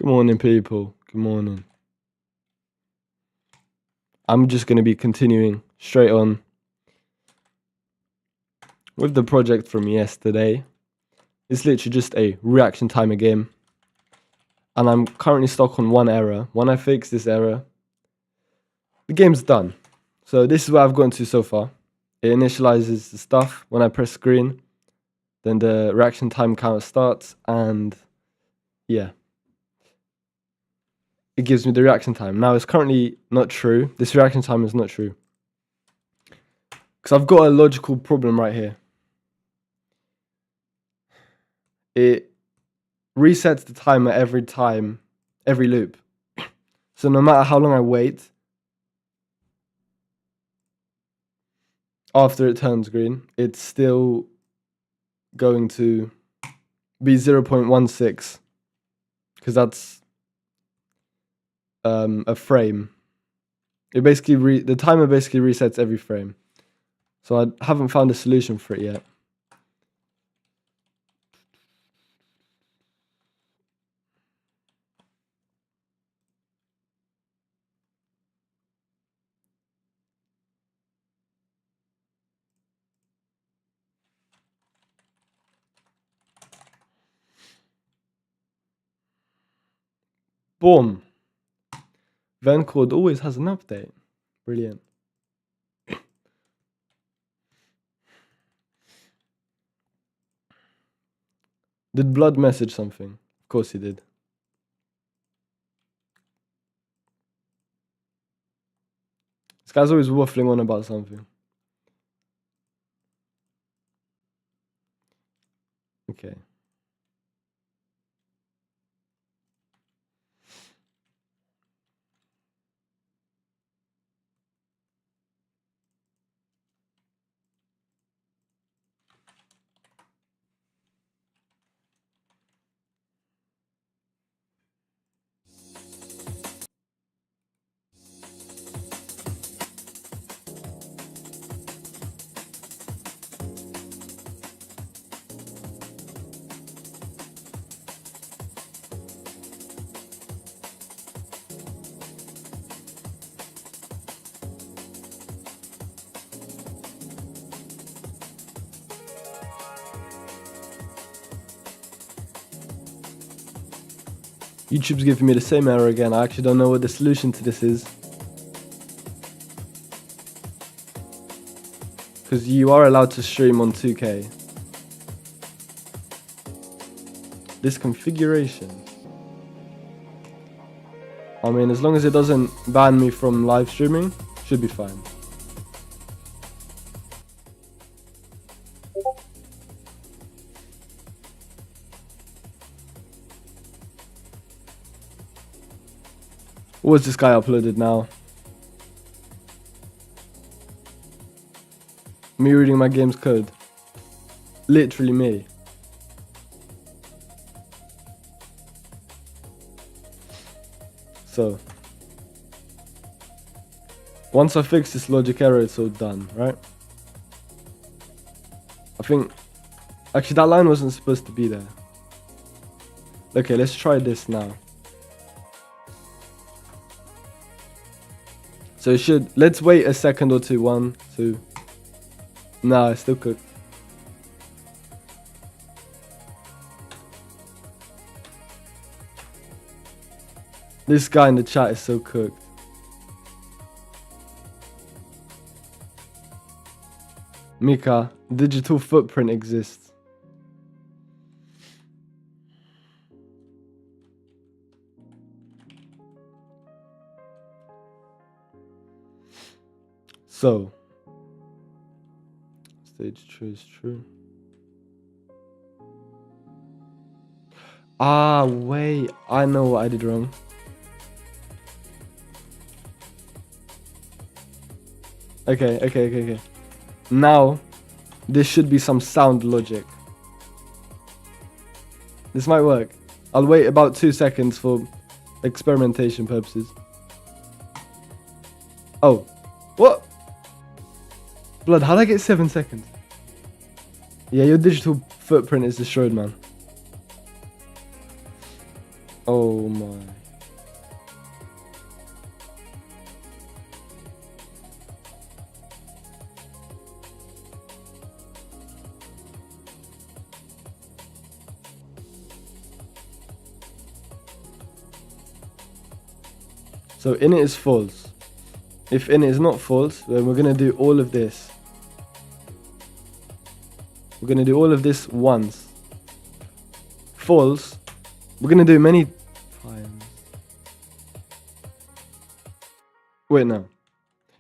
morning, people. Good morning. I'm just going to be continuing straight on with the project from yesterday. It's literally just a reaction timer game. And I'm currently stuck on one error. When I fix this error, the game's done. So this is what I've gotten to so far. It initializes the stuff when I press screen. Then the reaction time counter starts, and yeah, it gives me the reaction time. Now it's currently not true. This reaction time is not true because I've got a logical problem right here. It resets the timer every time, every loop. So no matter how long I wait, after it turns green, it's still going to be 0.16 because that's a frame. It basically the timer basically resets every frame. So I haven't found a solution for it yet. Boom. Vencode always has an update. Brilliant. Did Blood message something? Of course he did. This guy's always waffling on about something. Okay. YouTube's giving me the same error again. I actually don't know what the solution to this is. Because you are allowed to stream on 2K. This configuration. I mean, as long as it doesn't ban me from live streaming, should be fine. What's this guy uploaded now? Me reading my game's code. Literally me. So, once I fix this logic error, it's all done, right? I think, actually that line wasn't supposed to be there. Okay, let's try this now. So it should, let's wait a second or two. 1, 2. Nah, it's still cooked. This guy in the chat is so cooked. Mika, digital footprint exists. So, stage true is true. Ah, wait, I know what I did wrong. Okay. Now, this should be some sound logic. This might work. I'll wait about 2 seconds for experimentation purposes. Oh, what? Blood, how'd I get 7 seconds? Yeah, your digital footprint is destroyed, man. Oh my. So init is false. If init is not false, then we're going to do all of this. We're going to do all of this once. False, we're going to do it many times. Wait, no.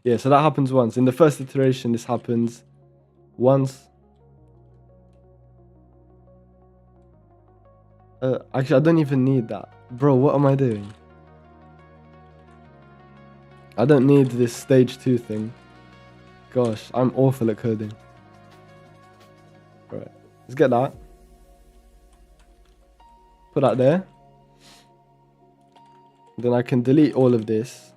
Yeah, so that happens once. In the first iteration, this happens once. Actually, I don't even need that. Bro, what am I doing? I don't need this stage 2 thing. Gosh, I'm awful at coding. Right, let's get that. Put that there. Then I can delete all of this.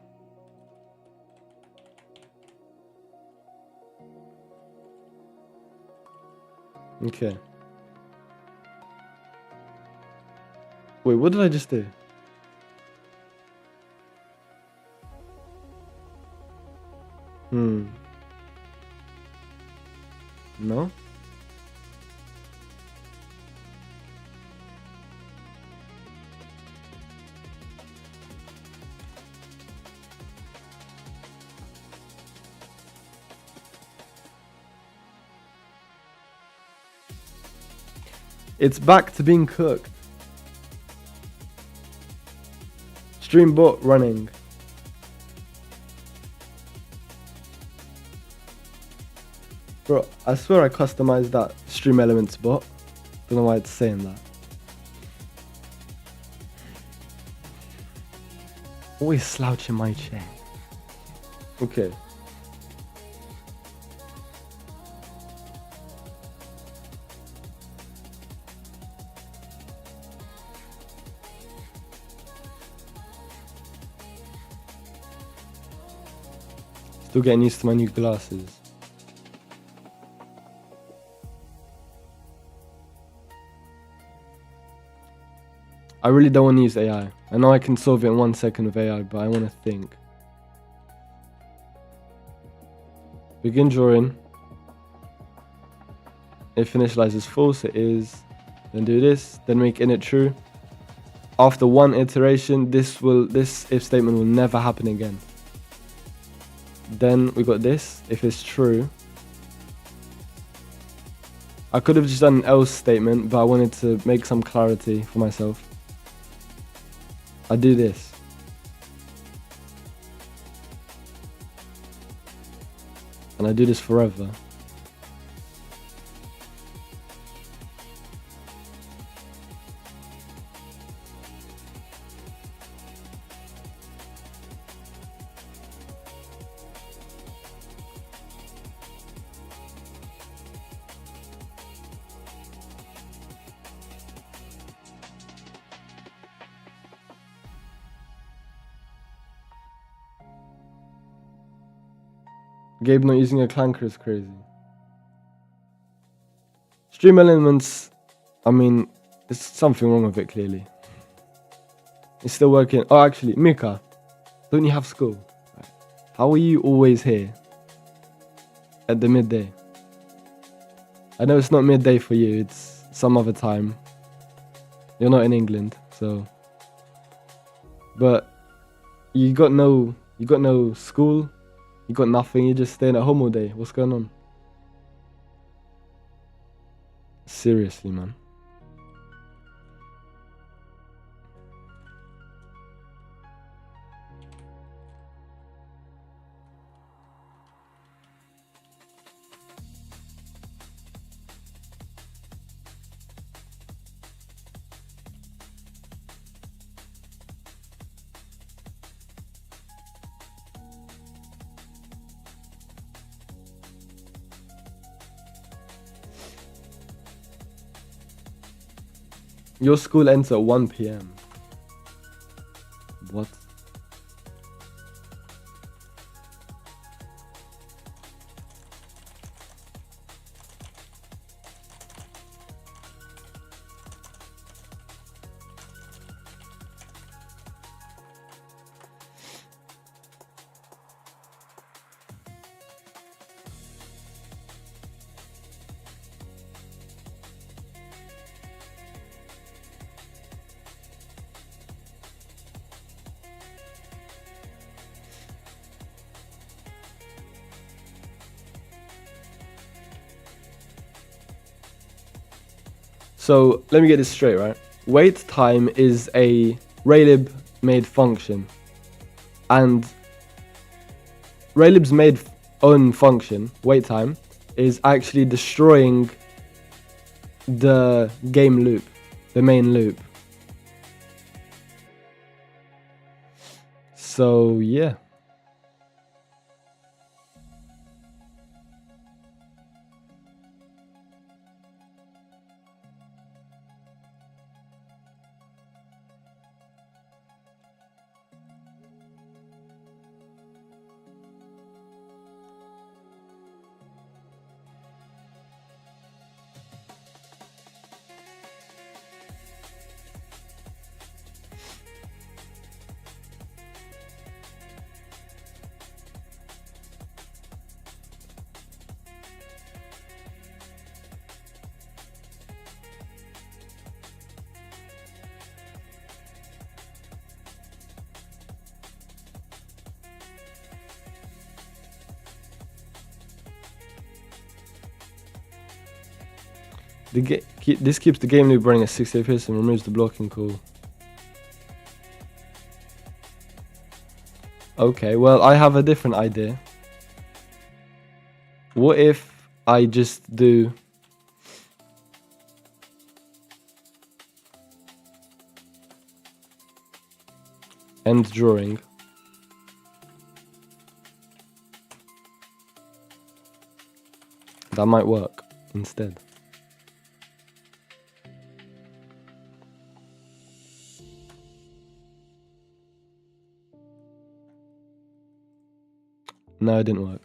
Okay. Wait, what did I just do? No? It's back to being cooked. Stream bot running. Bro, I swear I customized that stream elements bot. Don't know why it's saying that. Always slouch in my chair. Okay. Still getting used to my new glasses. I really don't want to use AI. I know I can solve it in 1 second with AI, but I want to think. Begin drawing. If initialize is false, it is. Then do this. Then make init true. After one iteration, this if statement will never happen again. Then we got this. If it's true, I could have just done an else statement, but I wanted to make some clarity for myself. I do this. And I do this forever. Gabe not using a clanker is crazy. Stream elements, I mean, there's something wrong with it clearly. It's still working. Oh, actually, Mika, don't you have school? How are you always here at the midday? I know it's not midday for you, it's some other time. You're not in England, so. But you got no school. You got nothing, you're just staying at home all day. What's going on? Seriously, man. Your school ends at 1 p.m. What? So let me get this straight, right? Wait time is a Raylib made function, and Raylib's made own function, wait time, is actually destroying the game loop, the main loop. So yeah. This keeps the game loop running at 60 FPS and removes the blocking. Cool. Okay, well, I have a different idea. What if I just do end drawing? That might work instead. No, it didn't work.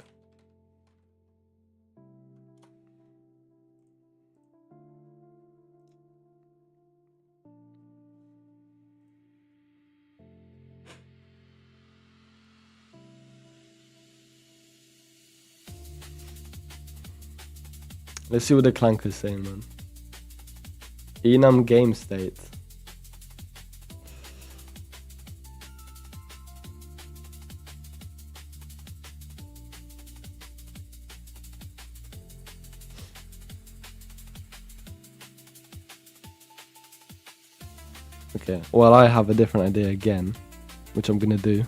Let's see what the clanker's saying, man. Enum game state. Okay, well, I have a different idea again, which I'm gonna do.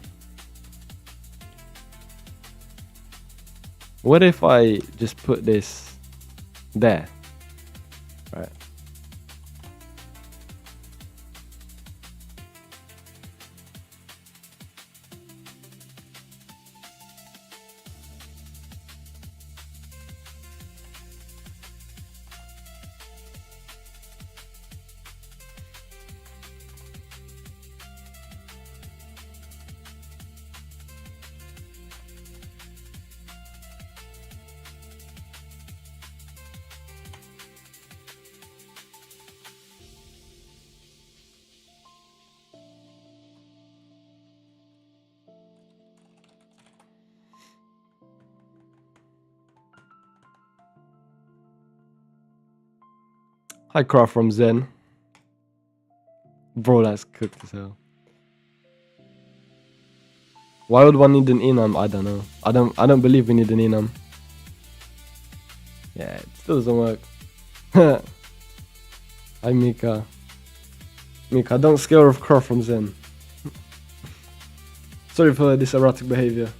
What if I just put this there, right? Hi, Craft from Zen. Bro, that's cooked as hell. Why would one need an enum? I don't know. I don't believe we need an enum. Yeah, it still doesn't work. Hi, Mika. Mika, don't scare off Craft from Zen. Sorry for this erratic behavior.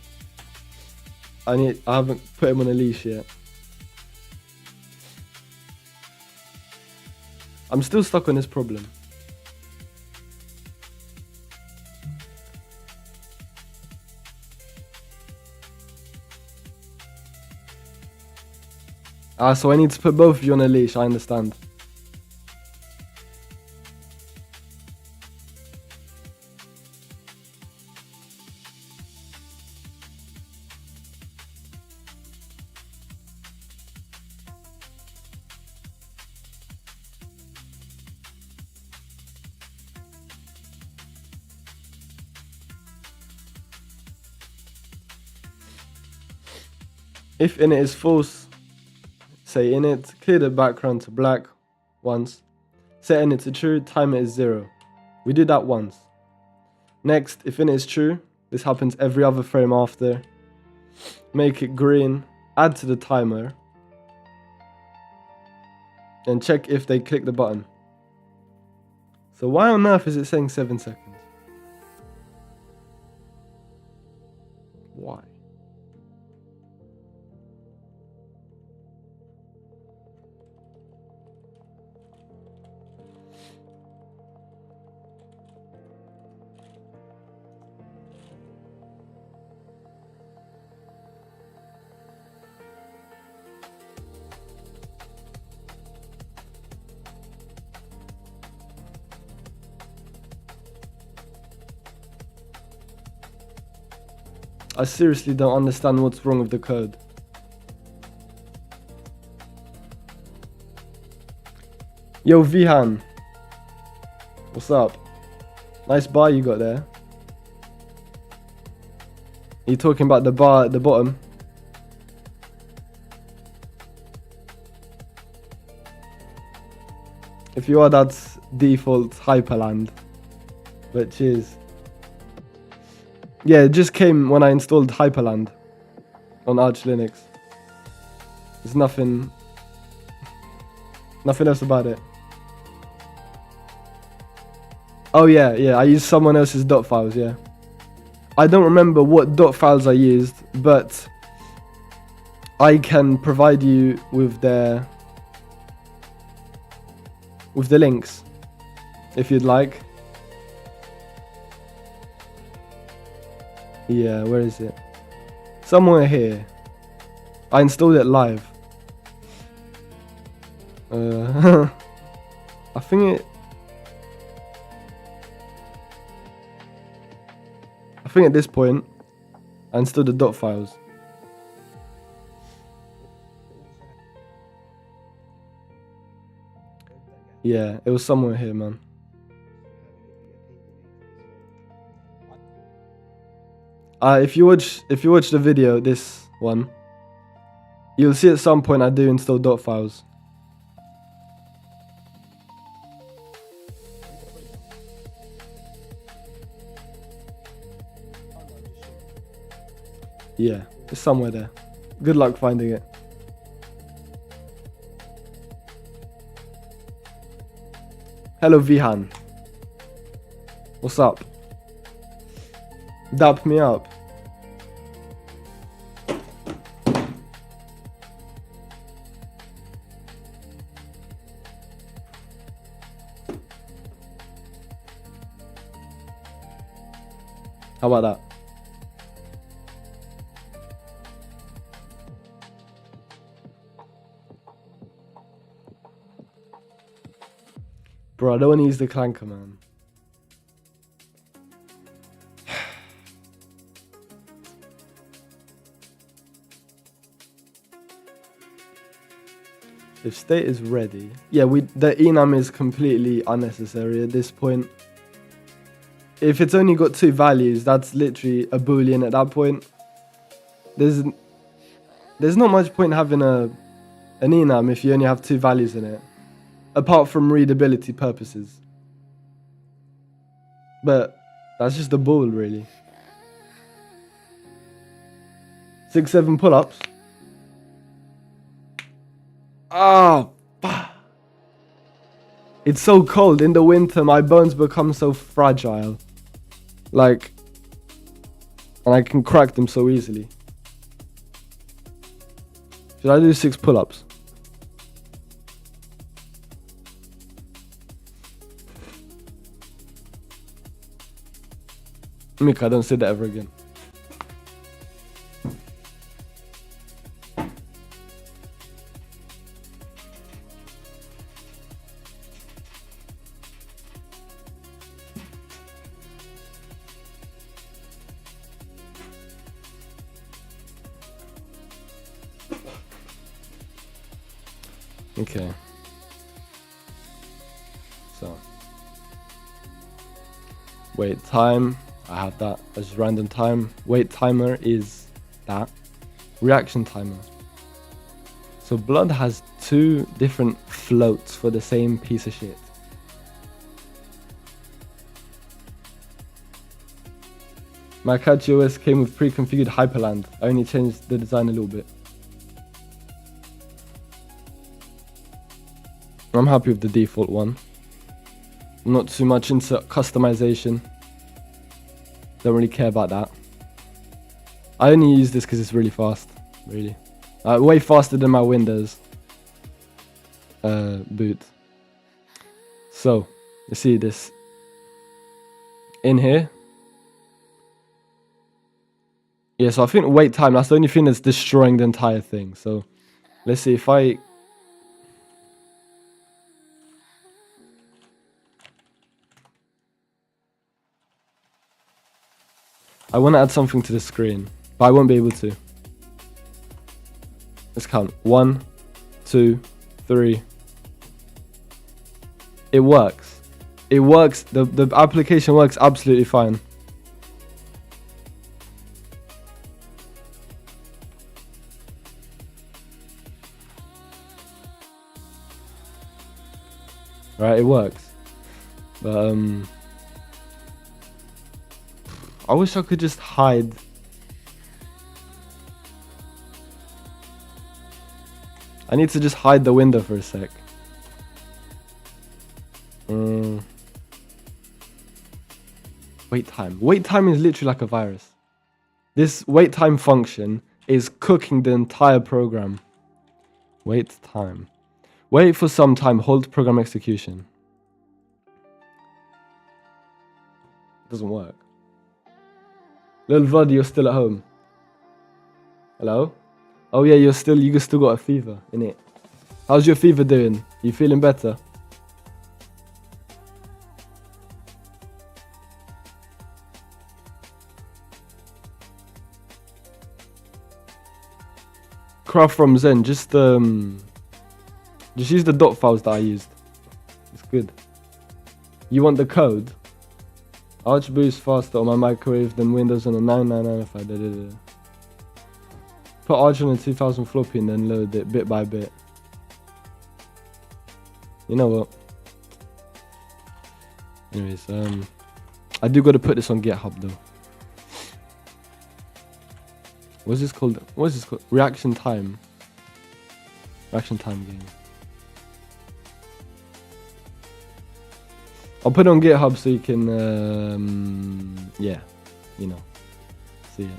I haven't put him on a leash yet. I'm still stuck on this problem. So I need to put both of you on a leash, I understand. If init is false, say init, clear the background to black once. Set init to true, timer is 0. We do that once. Next, if init is true, this happens every other frame after. Make it green, add to the timer. and check if they click the button. So why on earth is it saying 7 seconds? Why? I seriously don't understand what's wrong with the code. Yo, Vihan. What's up? Nice bar you got there. Are you talking about the bar at the bottom? If you are, that's default Hyperland. But cheers. Yeah, it just came when I installed Hyperland on Arch Linux. There's nothing else about it. Oh yeah, I used someone else's dot files, yeah. I don't remember what dot files I used, but I can provide you with the links if you'd like. Yeah, where is it? Somewhere here. I installed it live. I think at this point, I installed the dot files. Yeah, it was somewhere here, man. If you watch the video, this one, you'll see at some point I do install dot files. Yeah, it's somewhere there. Good luck finding it. Hello, Vihan. What's up? Dap me up. How about that? Bro, I don't want to use the clanker, man. If state is ready, yeah, the enum is completely unnecessary at this point. If it's only got 2 values, that's literally a boolean at that point. There's not much point having an enum if you only have 2 values in it, apart from readability purposes. But that's just a bull, really. 6-7 pull-ups. Oh, it's so cold in the winter. My bones become so fragile, and I can crack them so easily. Should I do 6 pull-ups? Mika, don't say that ever again. Okay. So. Wait time. I have that as random time. Wait timer is that. Reaction timer. So blood has 2 different floats for the same piece of shit. My catchy OS came with pre-configured Hyperland. I only changed the design a little bit. I'm happy with the default one. I'm not too much into customization. Don't really care about that. I only use this because it's really fast, really. Way faster than my Windows boot. So, let's see this. In here. Yeah, so I think wait time, that's the only thing that's destroying the entire thing. So, let's see if I want to add something to the screen, but I won't be able to. Let's count. 1, 2, 3. It works. It works. The application works absolutely fine. Right, it works. But I wish I could just hide. I need to just hide the window for a sec. Wait time. Wait time is literally like a virus. This wait time function is cooking the entire program. Wait time. Wait for some time. Hold program execution. Doesn't work. Little Vladdy, you're still at home. Hello? Oh yeah, you still got a fever, innit? How's your fever doing? You feeling better? Craft from Zen, just use the dot files that I used. It's good. You want the code? Arch boost faster on my microwave than Windows on a 9995. Put Arch on a 2000 floppy and then load it bit by bit. You know what? Anyways, I do got to put this on GitHub though. What's this called? What is this called? Reaction time. Reaction time game. I'll put it on GitHub so you can, yeah, you know, see it.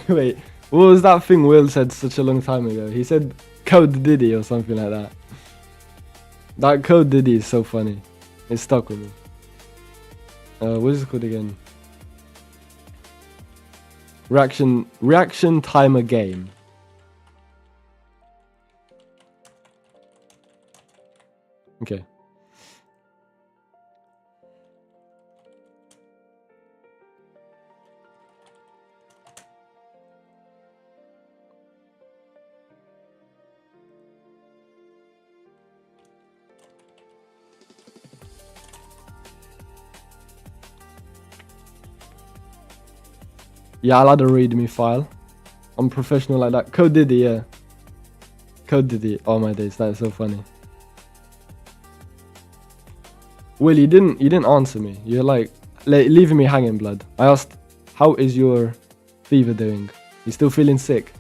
Wait, what was that thing Will said such a long time ago? He said Code Diddy or something like that. That Code Diddy is so funny. It's stuck with me. What is it called again? Reaction timer game. Okay. Yeah, I'll add a readme file. I'm professional like that. Code Diddy, yeah. Code Diddy. Oh my days, that is so funny. Will, you didn't answer me. You're like leaving me hanging, blood. I asked, how is your fever doing? You still feeling sick?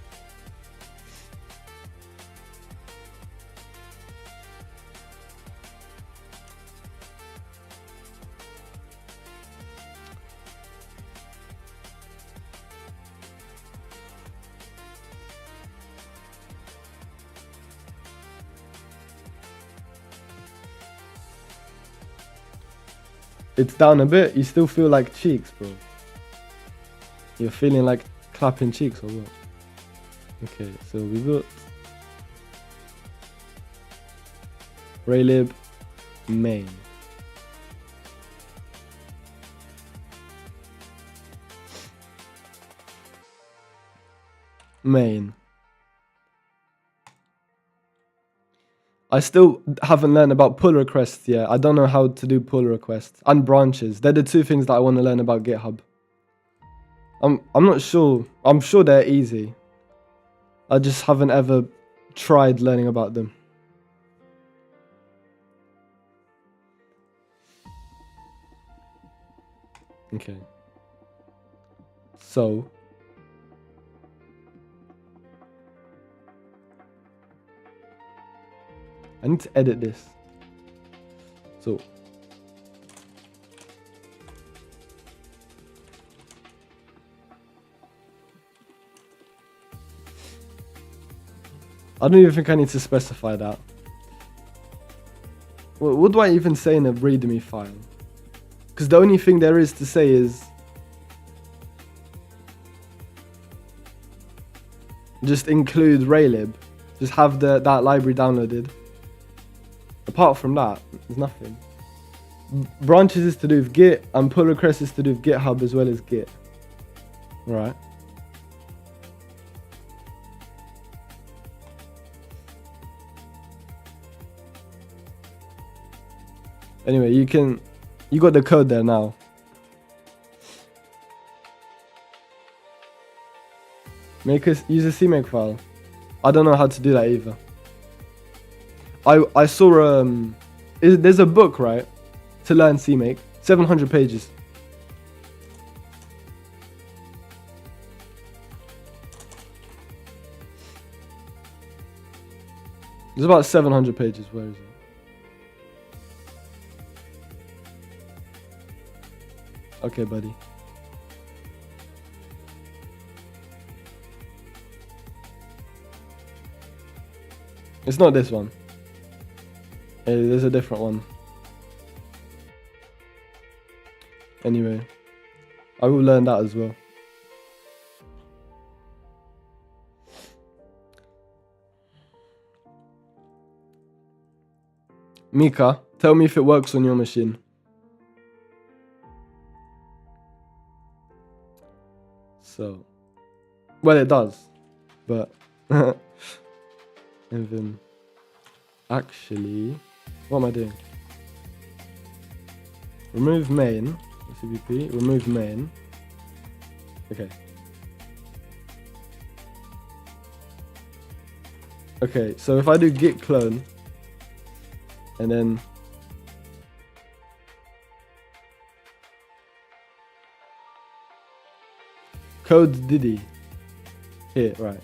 It's down a bit. You still feel like cheeks, bro. You're feeling like clapping cheeks or what? Okay, so we got Raylib main. Main. I still haven't learned about pull requests yet. I don't know how to do pull requests and branches. They're the two things that I want to learn about GitHub. I'm not sure. I'm sure they're easy. I just haven't ever tried learning about them. Okay. So I need to edit this. So I don't even think I need to specify that. What do I even say in a readme file? Because the only thing there is to say is just include Raylib. Just have that library downloaded. Apart from that, there's nothing. Branches is to do with Git, and pull requests is to do with GitHub as well as Git. Right. Anyway, you got the code there now. Use a CMake file. I don't know how to do that either. I saw there's a book, right, to learn CMake, 700 pages. There's about 700 pages. Where is it? Okay, buddy. It's not this one. There's a different one. Anyway, I will learn that as well. Mika, tell me if it works on your machine. So, well, it does, but and then actually, what am I doing? Remove main, CVP, remove main. Okay. Okay, so if I do git clone, and then code Diddy. Here, right.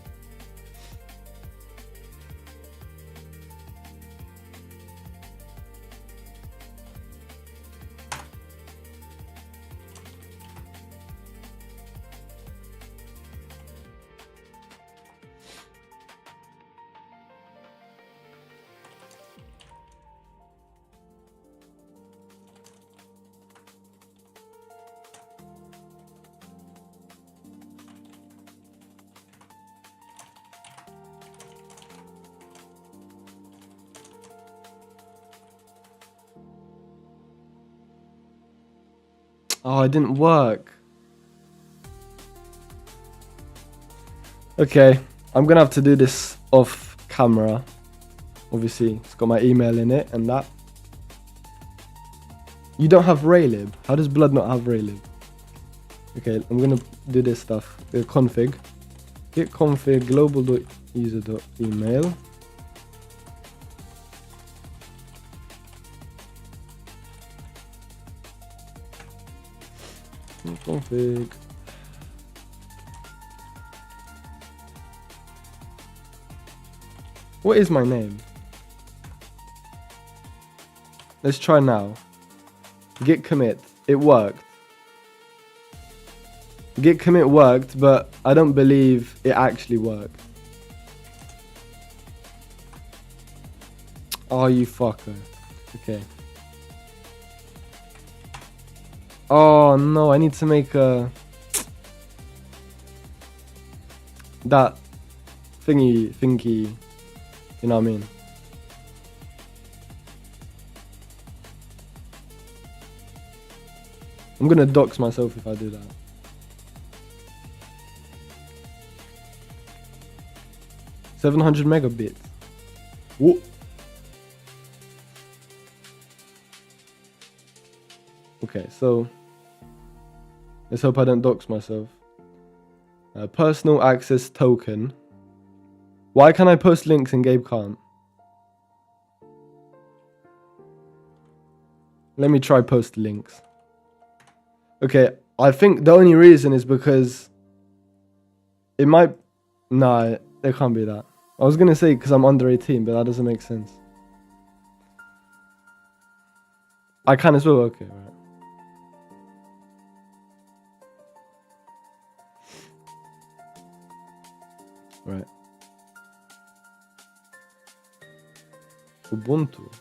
Oh, it didn't work. Okay, I'm gonna have to do this off camera. Obviously, it's got my email in it and that. You don't have Raylib. How does Blood not have Raylib? Okay, I'm gonna do this stuff. Config. Git config global.user.email. Config. What is my name? Let's try now. Git commit. It worked. Git commit worked, but I don't believe it actually worked. Oh, you fucker. Okay. Oh no, I need to make that thingy, you know what I mean? I'm gonna dox myself if I do that. $700 megabits. Whoa. Okay, so let's hope I don't dox myself. Personal access token. Why can I post links and Gabe can't? Let me try post links. Okay, I think the only reason is because it might... Nah, it can't be that. I was going to say because I'm under 18, but that doesn't make sense. I can as well? Okay, right. Right. Ubuntu.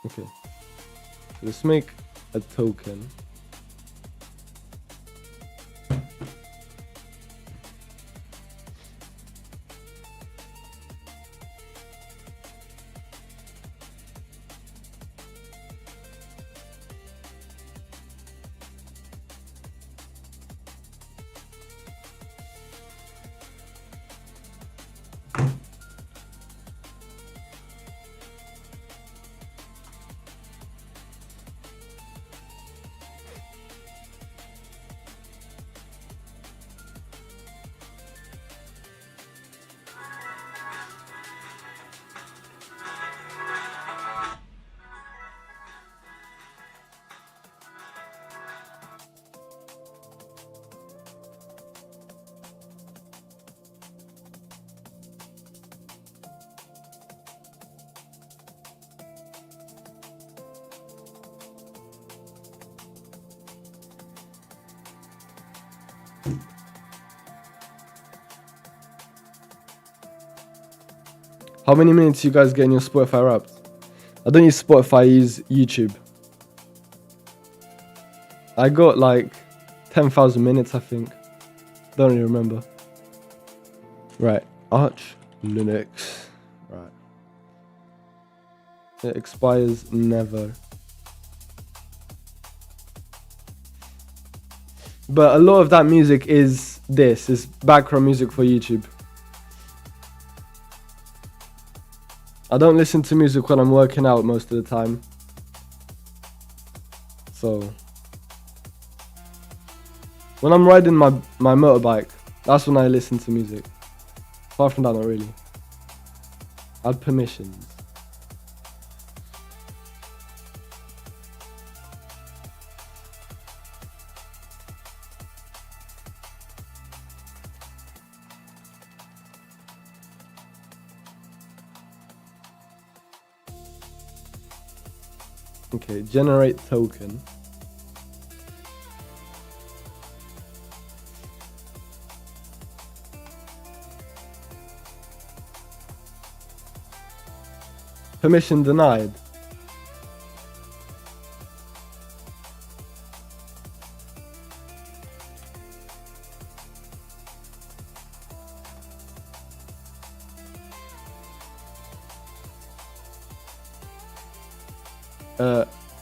Okay. Let's make a token. How many minutes you guys get in your Spotify Wrapped? I don't use Spotify, I use YouTube. I got like 10,000 minutes, I think. Don't really remember. Right, Arch Linux. Right. It expires never. But a lot of that music is background music for YouTube. I don't listen to music when I'm working out most of the time. So when I'm riding my motorbike, that's when I listen to music. Apart from that, not really. Add permissions. Okay, generate token. Permission denied.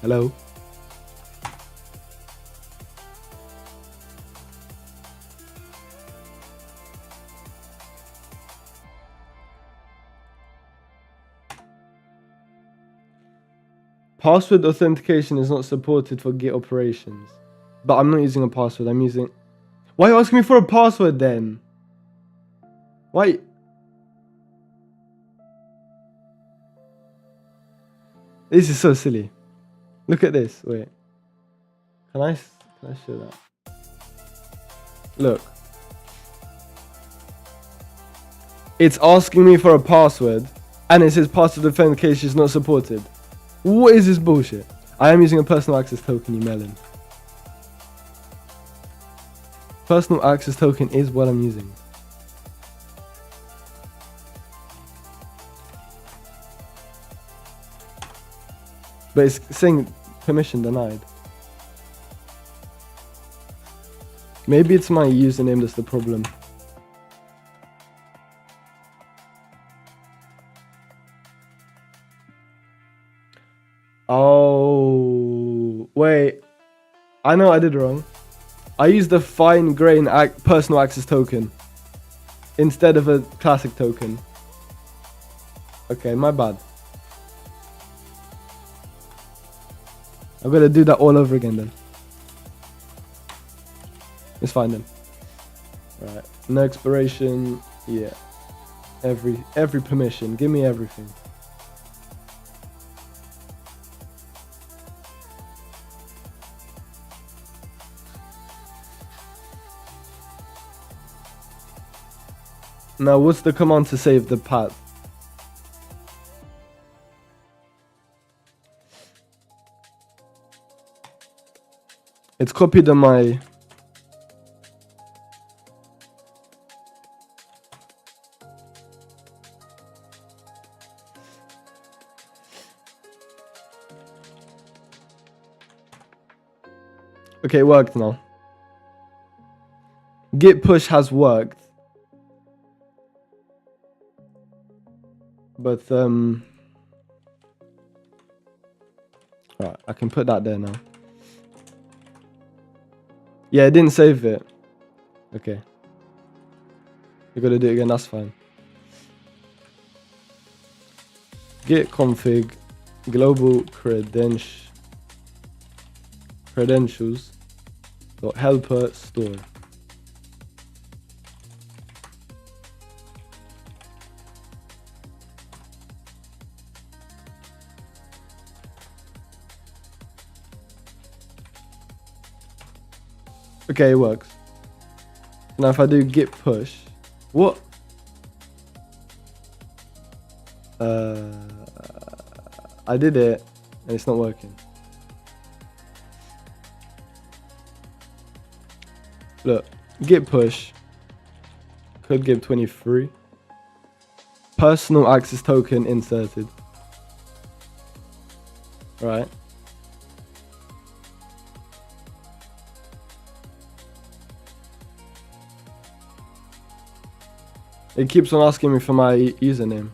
Hello? Password authentication is not supported for Git operations. But I'm not using a password, I'm using... Why are you asking me for a password then? Why? This is so silly. Look at this, wait. Can I show that? Look. It's asking me for a password, and it says password authentication is not supported. What is this bullshit? I am using a personal access token, you melon. Personal access token is what I'm using. But it's saying permission denied. Maybe it's my username that's the problem. Oh, wait. I know I did wrong. I used the fine grain personal access token instead of a classic token. Okay, my bad. I'm gonna do that all over again then. It's fine then. Right, no expiration. Yeah, every permission. Give me everything. Now, what's the command to save the path? It's copied on my... Okay, it worked now. Git push has worked. But, right, I can put that there now. Yeah, it didn't save it. Okay. You gotta do it again, that's fine. Git config global credentials dot helper store. Okay, it works. Now if I do git push, what? I did it and it's not working. Look, git push, code gib 23, personal access token inserted. Right. It keeps on asking me for my username.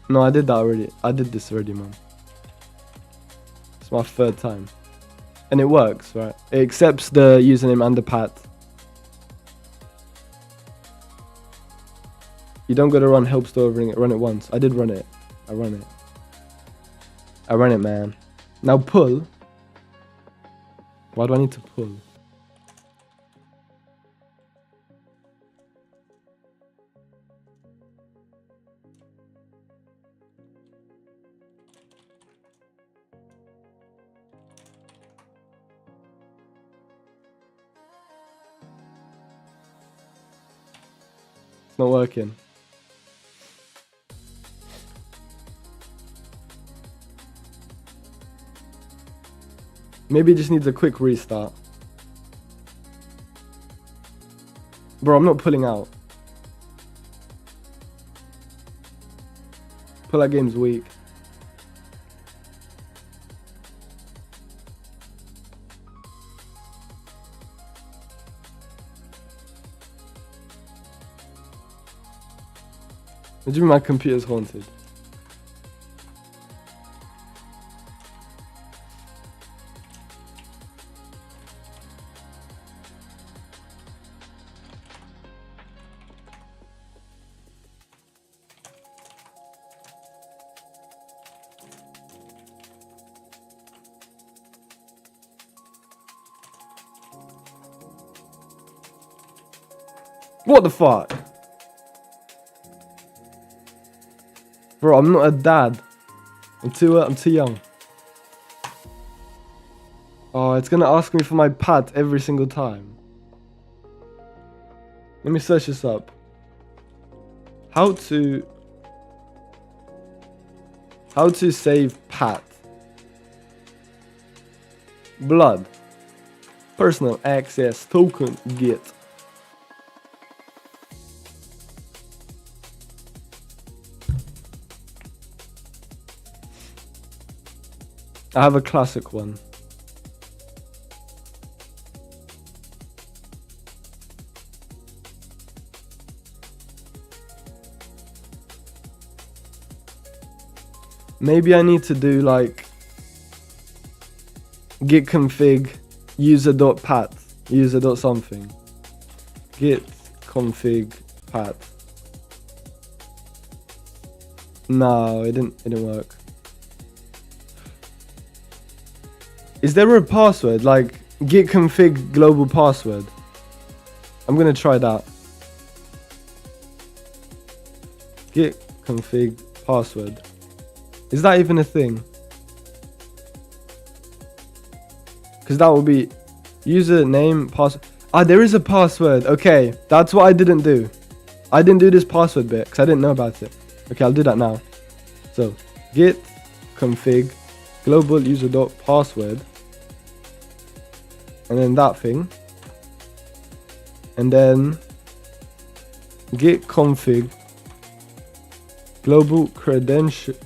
No, I did that already. I did this already, man. It's my third time. And it works, right? It accepts the username and the path. You don't gotta run help store run it once. I did run it. I run it, man. Now pull. Why do I need to pull? It's not working. Maybe it just needs a quick restart. Bro, I'm not pulling out. Pull out game's weak. What do you mean my computer's haunted? What the fuck? Bro, I'm not a dad. I'm too young. Oh, it's gonna ask me for my path every single time. Let me search this up. How to save path. Blood. Personal access token git. I have a classic one. Maybe I need to do like git config user.path, user.something. Git config path. No, it didn't work. Is there a password like git config global password? I'm gonna try that. Git config password. Is that even a thing? Because that will be username, password. Ah, there is a password. Okay, that's what I didn't do. I didn't do this password bit because I didn't know about it. Okay, I'll do that now. So git config global user dot password, and then that thing, and then git config global credentials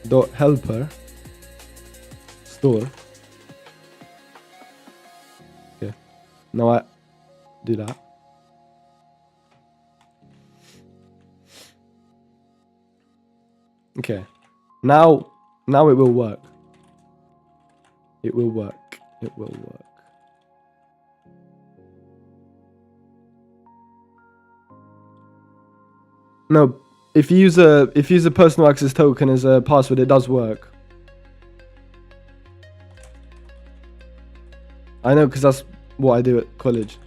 dot helper store. Okay, now I do that. Okay, now it will work. It will work. It will work. No, if you use a personal access token as a password, it does work. I know, because that's what I do at college.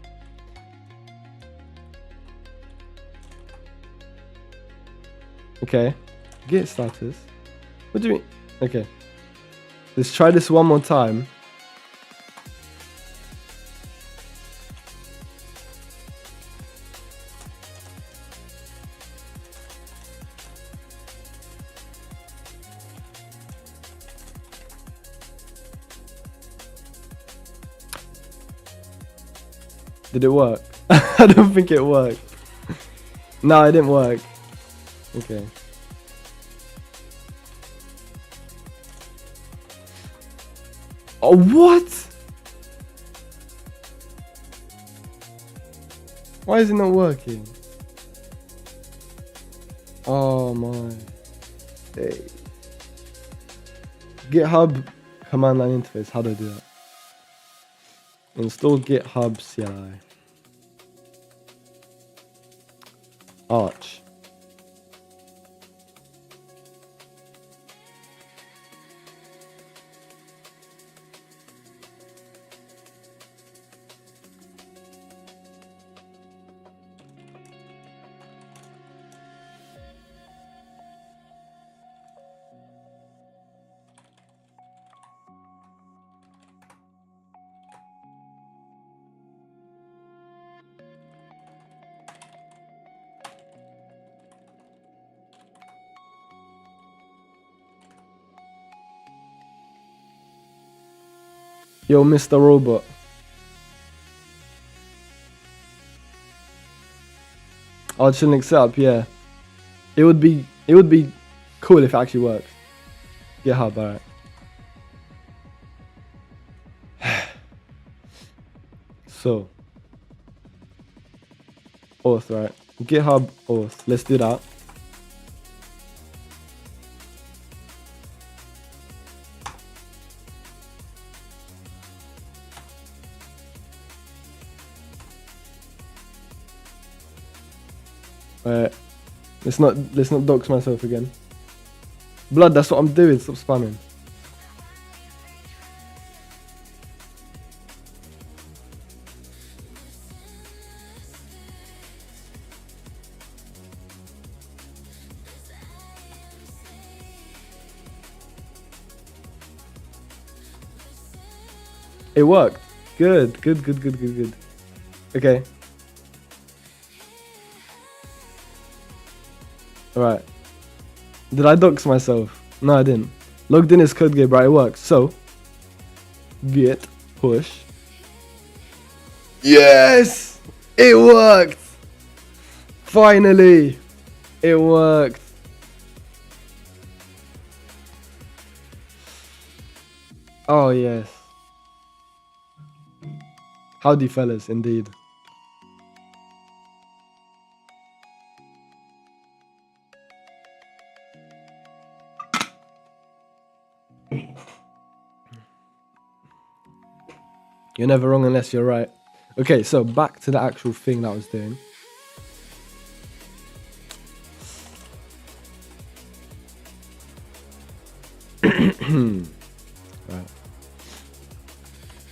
Okay, git status. What do you mean? Okay, let's try this one more time. Did it work? I don't think it worked. No, it didn't work. Okay. Oh, what? Why is it not working? Oh my. Hey. GitHub command line interface. How do I do that? Install GitHub CLI. Arch. Yo, Mr. Robot. Arch Linux setup, yeah. It would be cool if it actually works. GitHub, alright. So auth, right? GitHub auth. Let's do that. Let's not dox myself again. Blood, that's what I'm doing. Stop spamming. It worked. Good. Okay. Alright. Did I dox myself? No, I didn't. Logged in as code game, right? It works. So, git push. Yes! It worked! Finally! It worked. Oh, yes. Howdy, fellas, indeed. You're never wrong unless you're right. Okay, so back to the actual thing that I was doing. Right.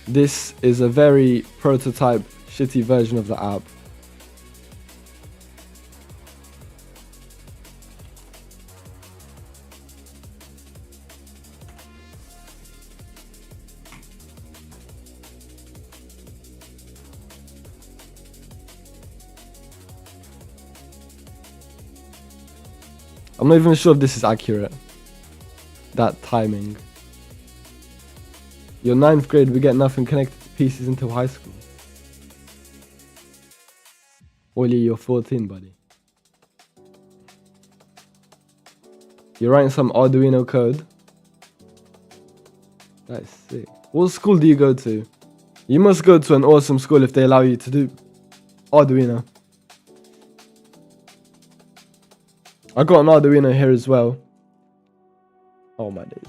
This is a very prototype, shitty version of the app. I'm not even sure if this is accurate. That timing. Your 9th grade, we get nothing connected to pieces until high school. Ollie, you're 14, buddy. You're writing some Arduino code. That is sick. What school do you go to? You must go to an awesome school if they allow you to do Arduino. I got an Arduino here as well. Oh my days.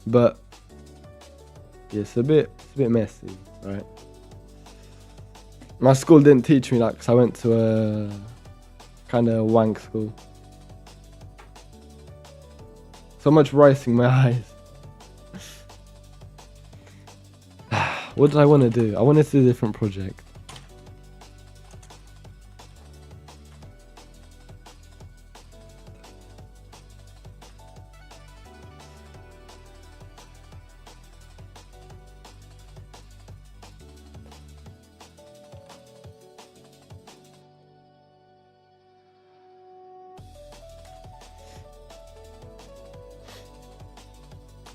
But yeah, it's a bit messy, right? My school didn't teach me that because I went to a kind of wank school. So much rice in my eyes. What did I want to do? I wanted to do a different project.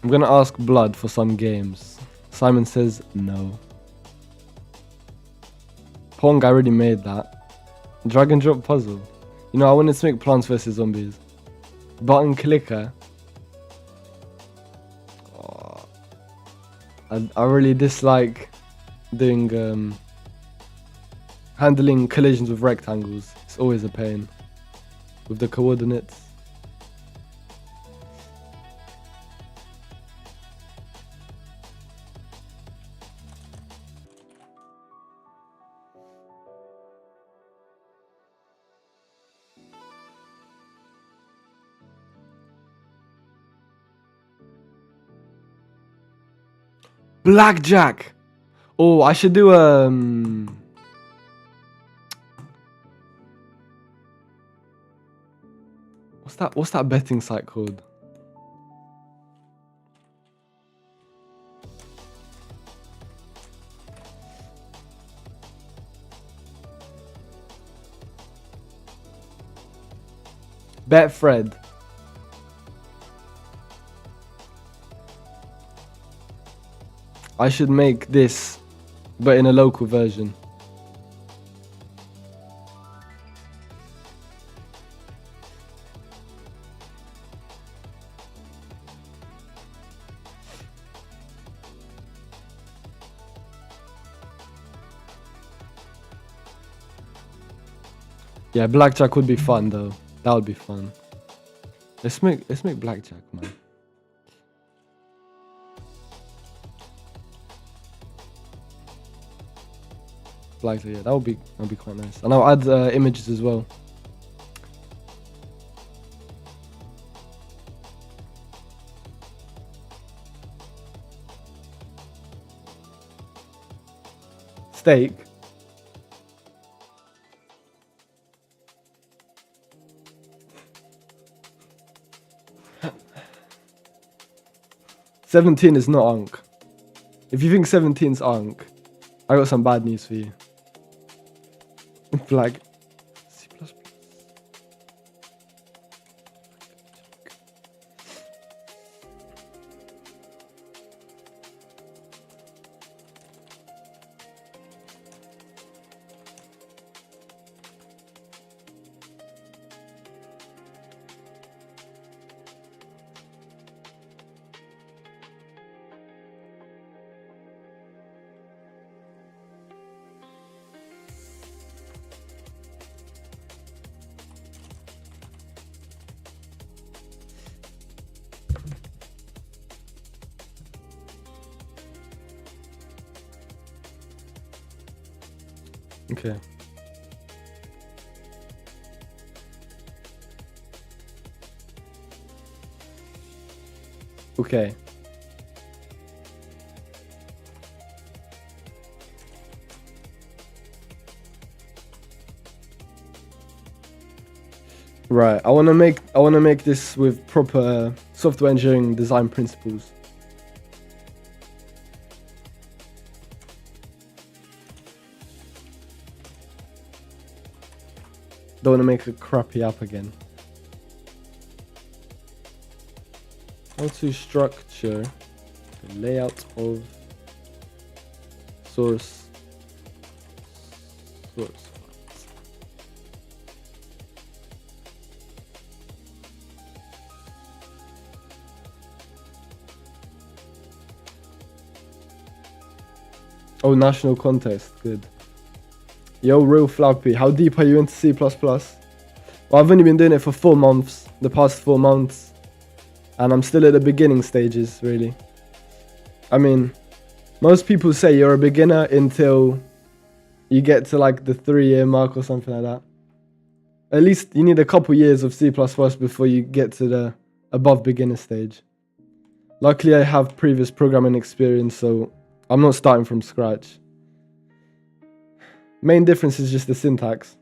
I'm gonna ask Blood for some games. Simon says no. Pong, I already made that. Drag and drop puzzle. You know, I wanted to make Plants vs Zombies. Button clicker. Oh, I really dislike doing handling collisions with rectangles. It's always a pain with the coordinates. Blackjack. Oh, I should do what's that betting site called? Betfred. I should make this, but in a local version. Yeah, blackjack would be fun though. That would be fun. Let's make blackjack, man. Blackjack, yeah, that would be quite nice. And I'll add images as well. Steak. $17 is not Ankh. If you think 17's Ankh, I got some bad news for you. Flag. C++. Okay. Okay. Right. I want to make this with proper software engineering design principles. Don't want to make a crappy app again. How to structure the layout of source files. Oh, national contest, good. Yo, real Flappy, how deep are you into C++? Well, I've only been doing it for 4 months, the past 4 months. And I'm still at the beginning stages, really. I mean, most people say you're a beginner until you get to like the 3-year mark or something like that. At least you need a couple years of C++ before you get to the above beginner stage. Luckily, I have previous programming experience, so I'm not starting from scratch. Main difference is just the syntax.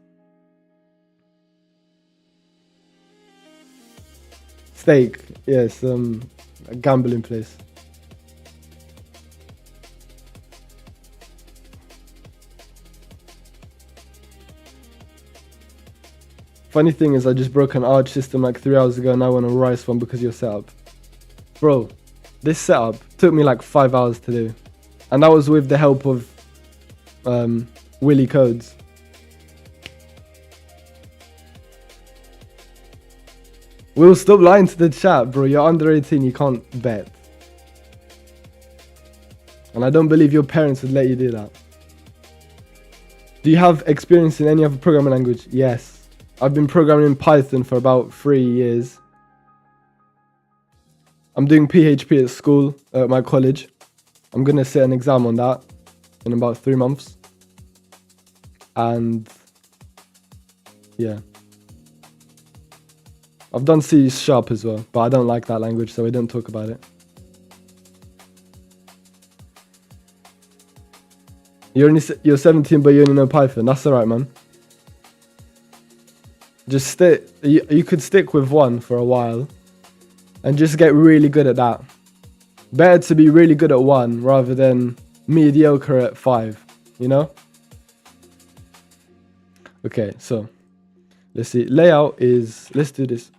Stake, yes, a gambling place. Funny thing is, I just broke an Arch system like 3 hours ago and I want a Rice one because of your setup. Bro, this setup took me like 5 hours to do. And that was with the help of Willy Codes. Will, stop lying to the chat, bro. You're under 18, you can't bet. And I don't believe your parents would let you do that. Do you have experience in any other programming language? Yes. I've been programming in Python for about 3 years. I'm doing PHP at school, at my college. I'm going to sit an exam on that in about 3 months. And yeah. I've done C# as well, but I don't like that language, so we don't talk about it. You're 17, but you only know Python. That's alright, man. Just stick. You could stick with one for a while, and just get really good at that. Better to be really good at one rather than mediocre at 5. You know? Okay, so let's see. Layout is. Let's do this.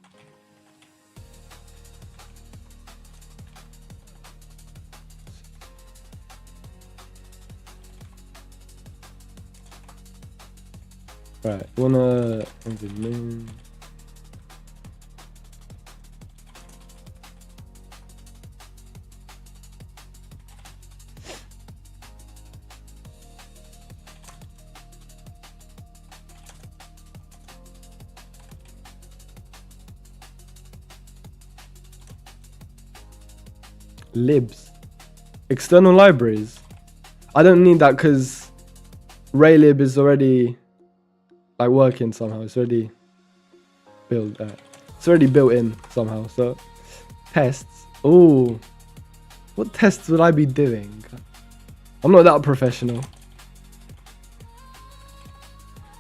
Right, wanna libs, external libraries. I don't need that because Raylib is already like working somehow. It's already built. It's already built in somehow. So tests. Oh, what tests would I be doing? I'm not that professional.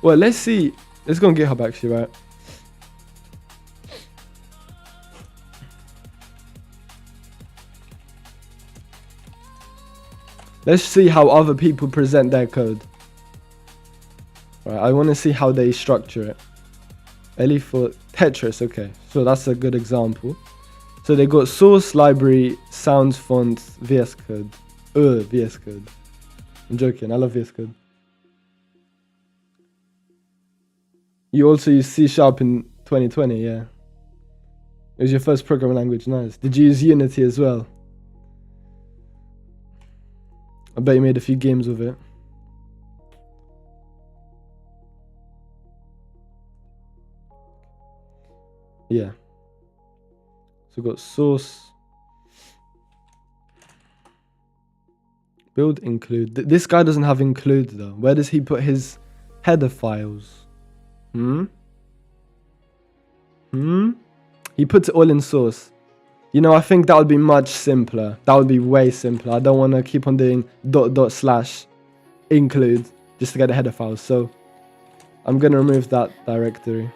Well, let's see. Let's go on GitHub actually, right? Let's see how other people present their code. Right, I want to see how they structure it. Ellie for Tetris, okay. So that's a good example. So they got source, library, sounds, fonts, VS Code. VS Code. I'm joking, I love VS Code. You also use C# in 2020, yeah. It was your first programming language, nice. Did you use Unity as well? I bet you made a few games with it. Yeah. So we've got source. Build include. This guy doesn't have include though. Where does he put his header files? He puts it all in source. You know, I think that would be much simpler. That would be way simpler. I don't want to keep on doing ... include just to get the header files. So I'm going to remove that directory.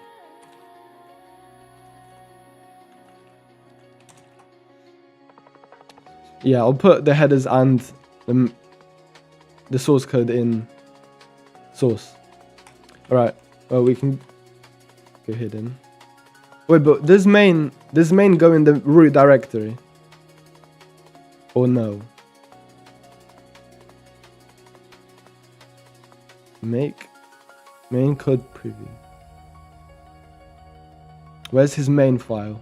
Yeah, I'll put the headers and the source code in source. Alright, well, we can go hidden. Wait, but does main go in the root directory? Or no? Make main code preview. Where's his main file?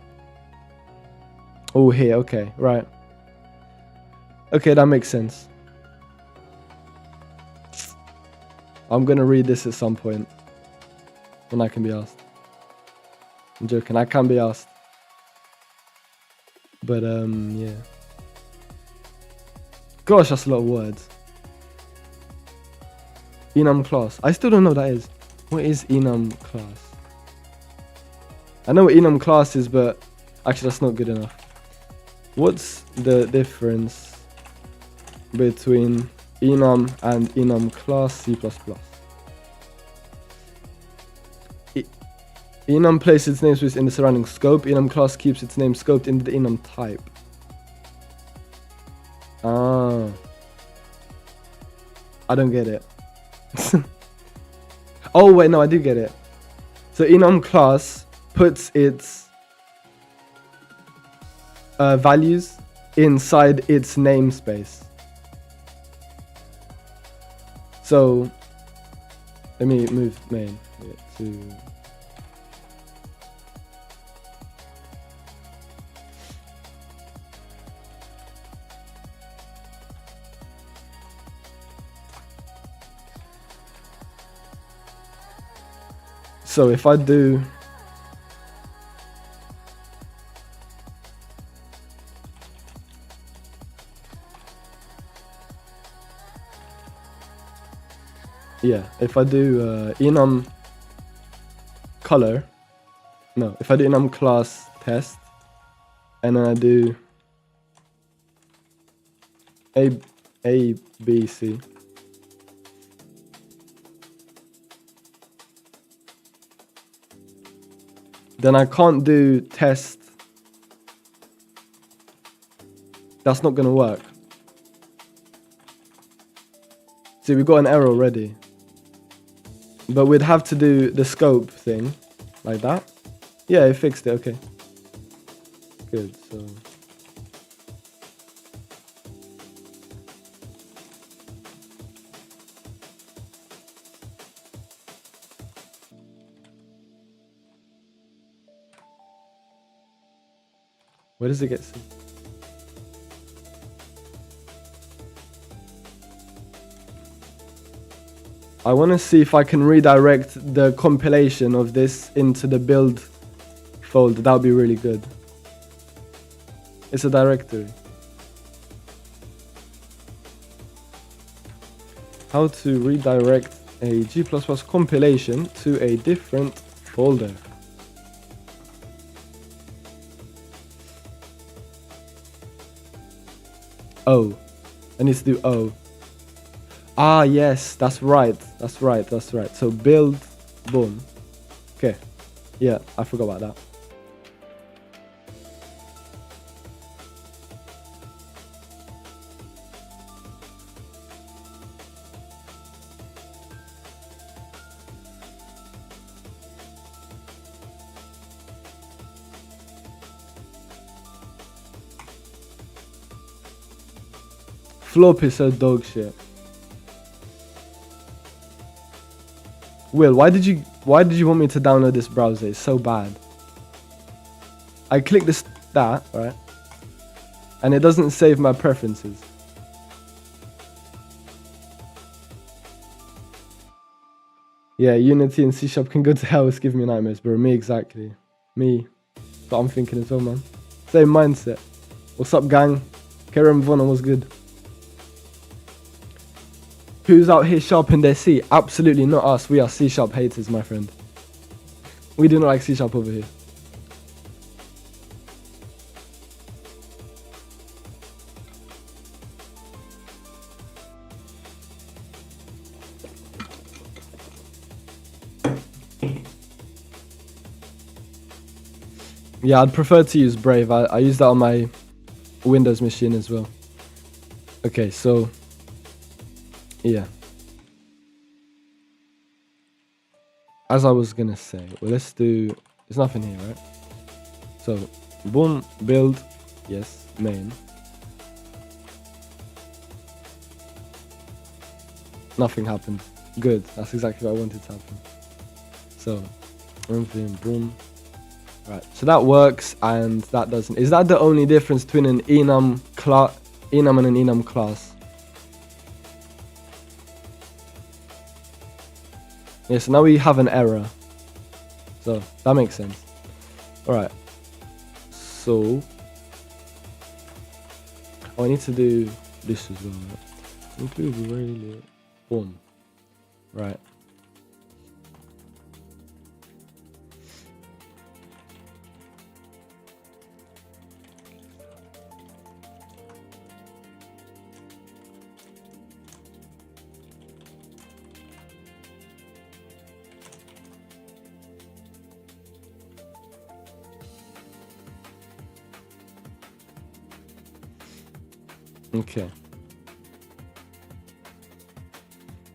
Oh, here. Okay, right. Okay, that makes sense. I'm gonna read this at some point when I can be asked. I'm joking, I can be asked. But yeah. Gosh, that's a lot of words. Enum class. I still don't know what that is. What is enum class? I know what enum class is, but actually that's not good enough. What's the difference between enum and enum class C++? Enum places its namespace in the surrounding scope. Enum class keeps its name scoped into the enum type. Ah. I don't get it. Oh wait, no, I do get it. So enum class puts its values inside its namespace. So let me move main to so if I do if I do enum color, no, if I do enum class test, and then I do A, B, C. Then I can't do test. That's not gonna work. See, we got an error already. But we'd have to do the scope thing, like that. Yeah, it fixed it, okay. Good, so... Where does it get to? I want to see if I can redirect the compilation of this into the build folder. That would be really good. It's a directory. How to redirect a G++ compilation to a different folder. O. I need to do O. Ah, yes, that's right. That's right. That's right. So build, boom. Okay. Yeah, I forgot about that. Flop is so dog shit. Will, why did you want me to download this browser? It's so bad. I click that, right? And it doesn't save my preferences. Yeah, Unity and C# can go to hell. It's giving me nightmares, bro. Me exactly. Me. That's what I'm thinking as well, man. Same mindset. What's up, gang? Kerem Vonna was good. Who's out here sharpening their C? Absolutely not us. We are C# haters, my friend. We do not like C# over here. Yeah, I'd prefer to use Brave. I use that on my Windows machine as well. Okay, so... yeah. as I was gonna say, well, let's do. There's nothing here, right? So, boom, build, yes, main. Nothing happened. Good. That's exactly what I wanted to happen. So, boom. Right. So that works, and that doesn't. Is that the only difference between an enum and an enum class? Yeah. So now we have an error. So that makes sense. All right. So, I need to do this as well. Right? Include Raylib. Boom. Right. Okay.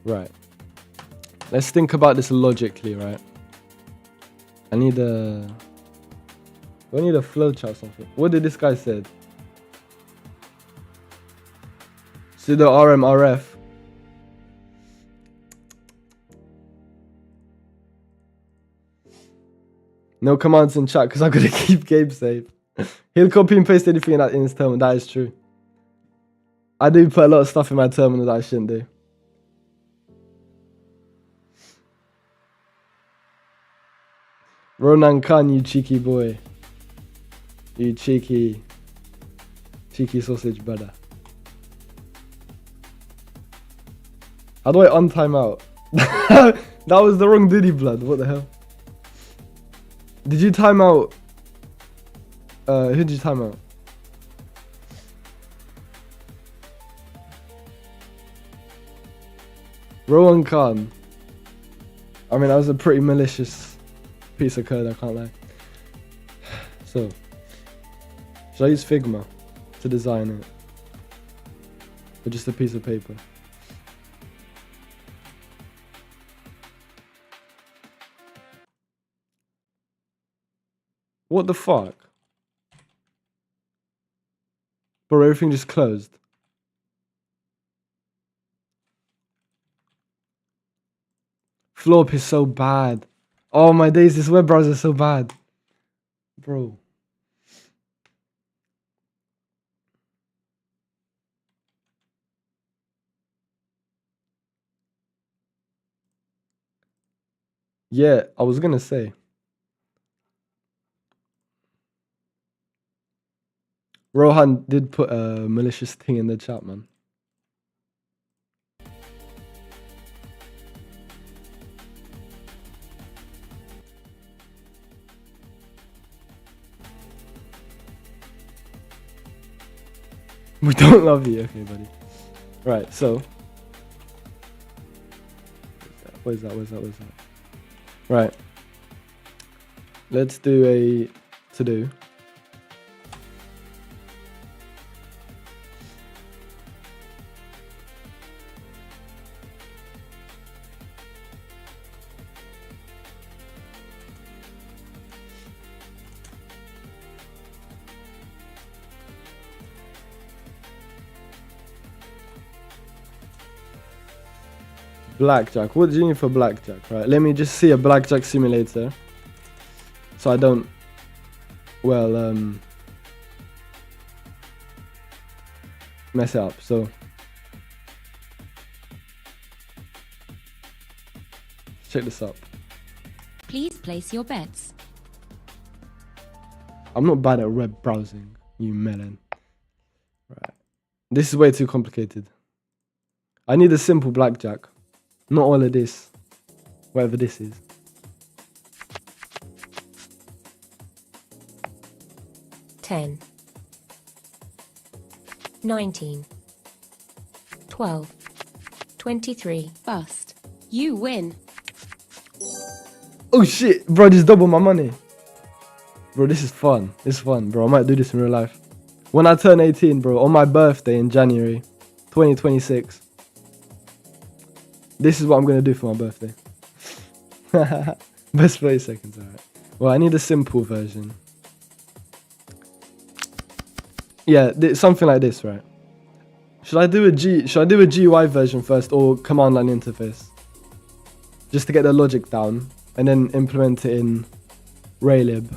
Right. Let's think about this logically, right? I need a flowchart or something. What did this guy said? Sudo rmrf. No commands in chat because I'm gonna keep Gabe safe. He'll copy and paste anything in his terminal. That is true. I do put a lot of stuff in my terminal that I shouldn't do. Ronan Khan, you cheeky boy. You cheeky sausage brother. How do I untime out? That was the wrong Diddy blood. What the hell? Did you time out? Who did you time out? Rowan Khan. I mean, that was a pretty malicious piece of code, I can't lie. So, should I use Figma to design it? Or just a piece of paper? What the fuck? Bro, everything just closed. Flop is so bad. Oh my days, this web browser is so bad. Bro. Yeah, I was gonna say. Rohan did put a malicious thing in the chat, man. We don't love you, okay, buddy. Right, so. What is that? Right. Let's do a to-do. Blackjack. What do you need for blackjack? Right, let me just see a blackjack simulator. So I don't, well, mess it up. So, check this up. Please place your bets. I'm not bad at web browsing, you melon. Right. This is way too complicated. I need a simple blackjack. Not all of this. Whatever this is. 10, 19, 12, 23. Bust. You win. Oh shit, bro, just double my money. Bro, this is fun. It's fun, bro. I might do this in real life. When I turn 18, bro, on my birthday in January 2026. This is what I'm going to do for my birthday. Best 30 seconds, alright. Well, I need a simple version. Yeah, something like this, right? Should I do a GUI version first or command line interface? Just to get the logic down and then implement it in Raylib.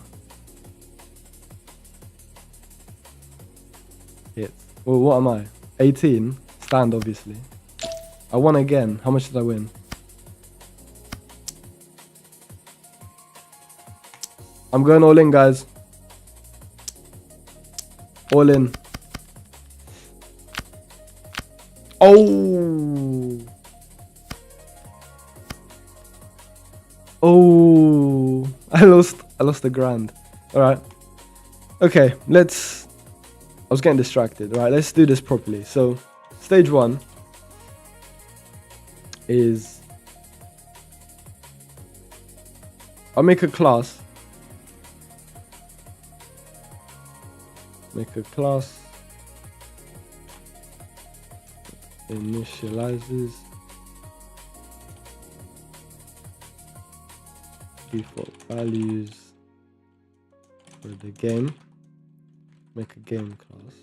Hit. Well, what am I? 18? Stand, obviously. I won again. How much did I win? I'm going all in, guys. All in. Oh. Oh. I lost a grand. All right. Okay, I was getting distracted. All right, let's do this properly. So, stage 1 is I'll make a class. Make a class. Initializes default values for the game. Make a game class.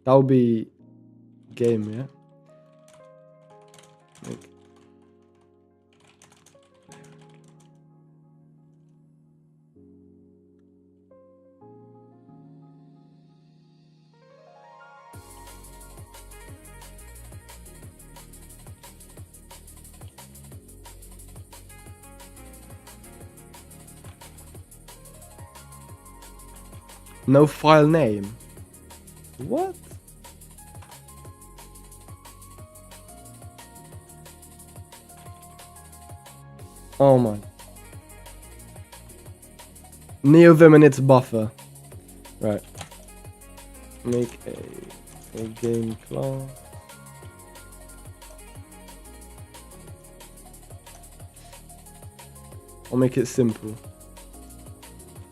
That will be game, yeah. Make no file name. What? Oh my. Neovim and its buffer. Right. Make a game class. I'll make it simple.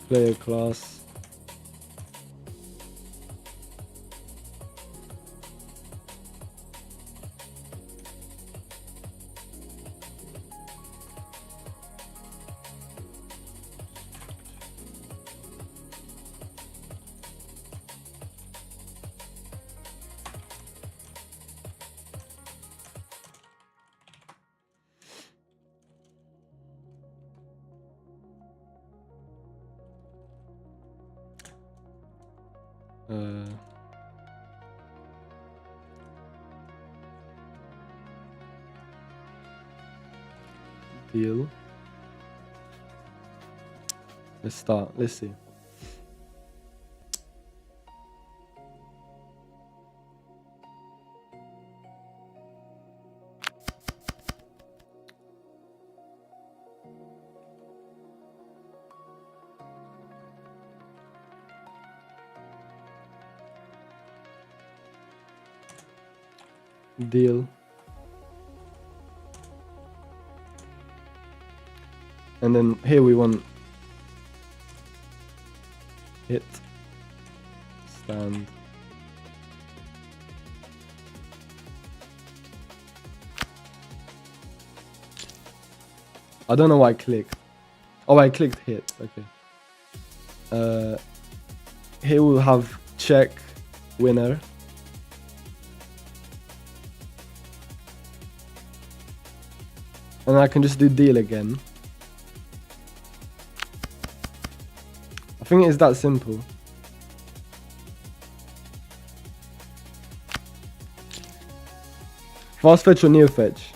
Player class. Deal. Let's start. Let's see. Deal. And then here we want hit stand. I don't know why I clicked. Oh, I clicked hit. Okay. Here we'll have check winner. And I can just do deal again. I think it's that simple. Fast fetch or neo fetch?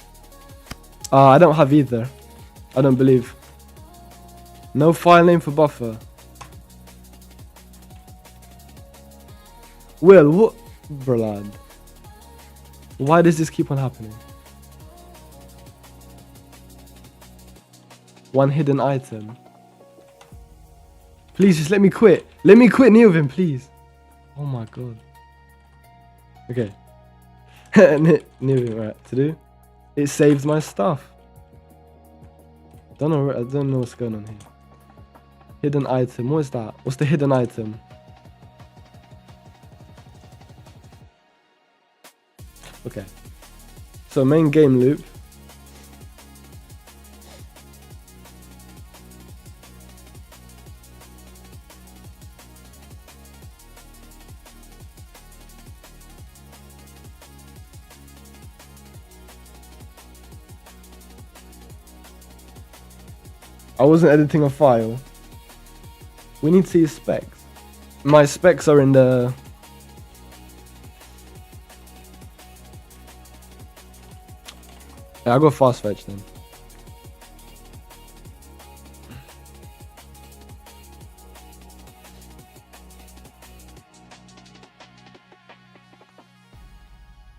I don't have either. I don't believe. No file name for buffer. Will, what? Brad. Why does this keep on happening? One hidden item. Please just let me quit. Let me quit Neovim, please. Oh my god. Okay. Neovim, right, to do. It saves my stuff. I don't know what's going on here. Hidden item, what is that? What's the hidden item? Okay. So main game loop. I wasn't editing a file. We need to see his specs. My specs are in the... Yeah, I'll go fast fetch then.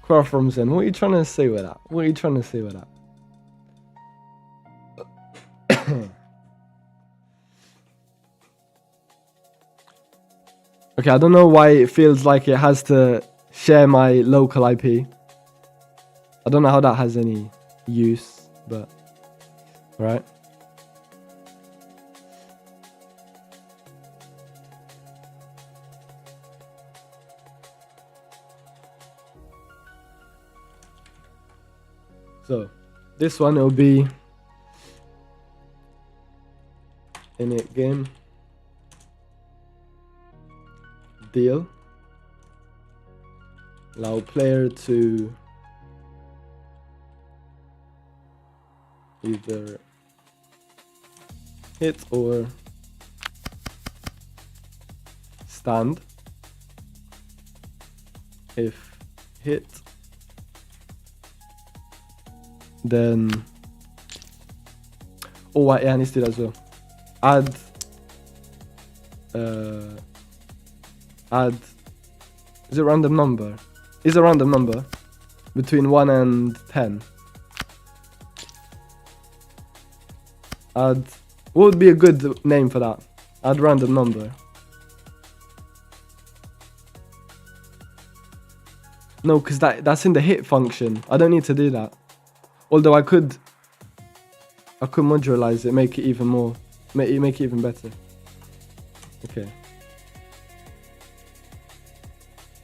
Quora from Zen, what are you trying to say with that? What are you trying to say with that? Okay, I don't know why it feels like it has to share my local IP. I don't know how that has any use, but alright. So this one will be init game deal. Allow player to either hit or stand. If hit, then yeah, I need to do that as well. Add is a random number. Is a random number between 1 and 10. Add, what would be a good name for that? Add random number. No, because that's in the hit function. I don't need to do that. Although I could modularize it, make it even more, make it even better. Okay.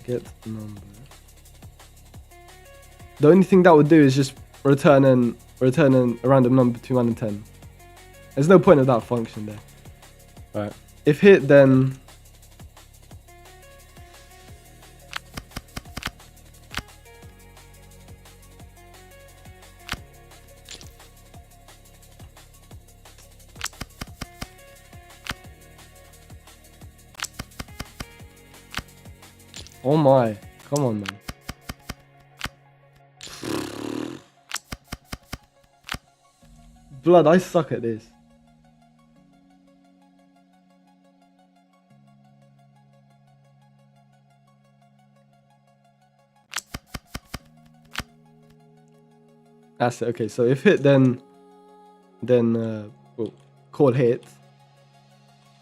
Get number. The only thing that would do is just return a random number between 1 and 10. There's no point of that function there. Alright. If hit, then oh my, come on, man. Blood, I suck at this. That's it. Okay, so if hit, then call hit.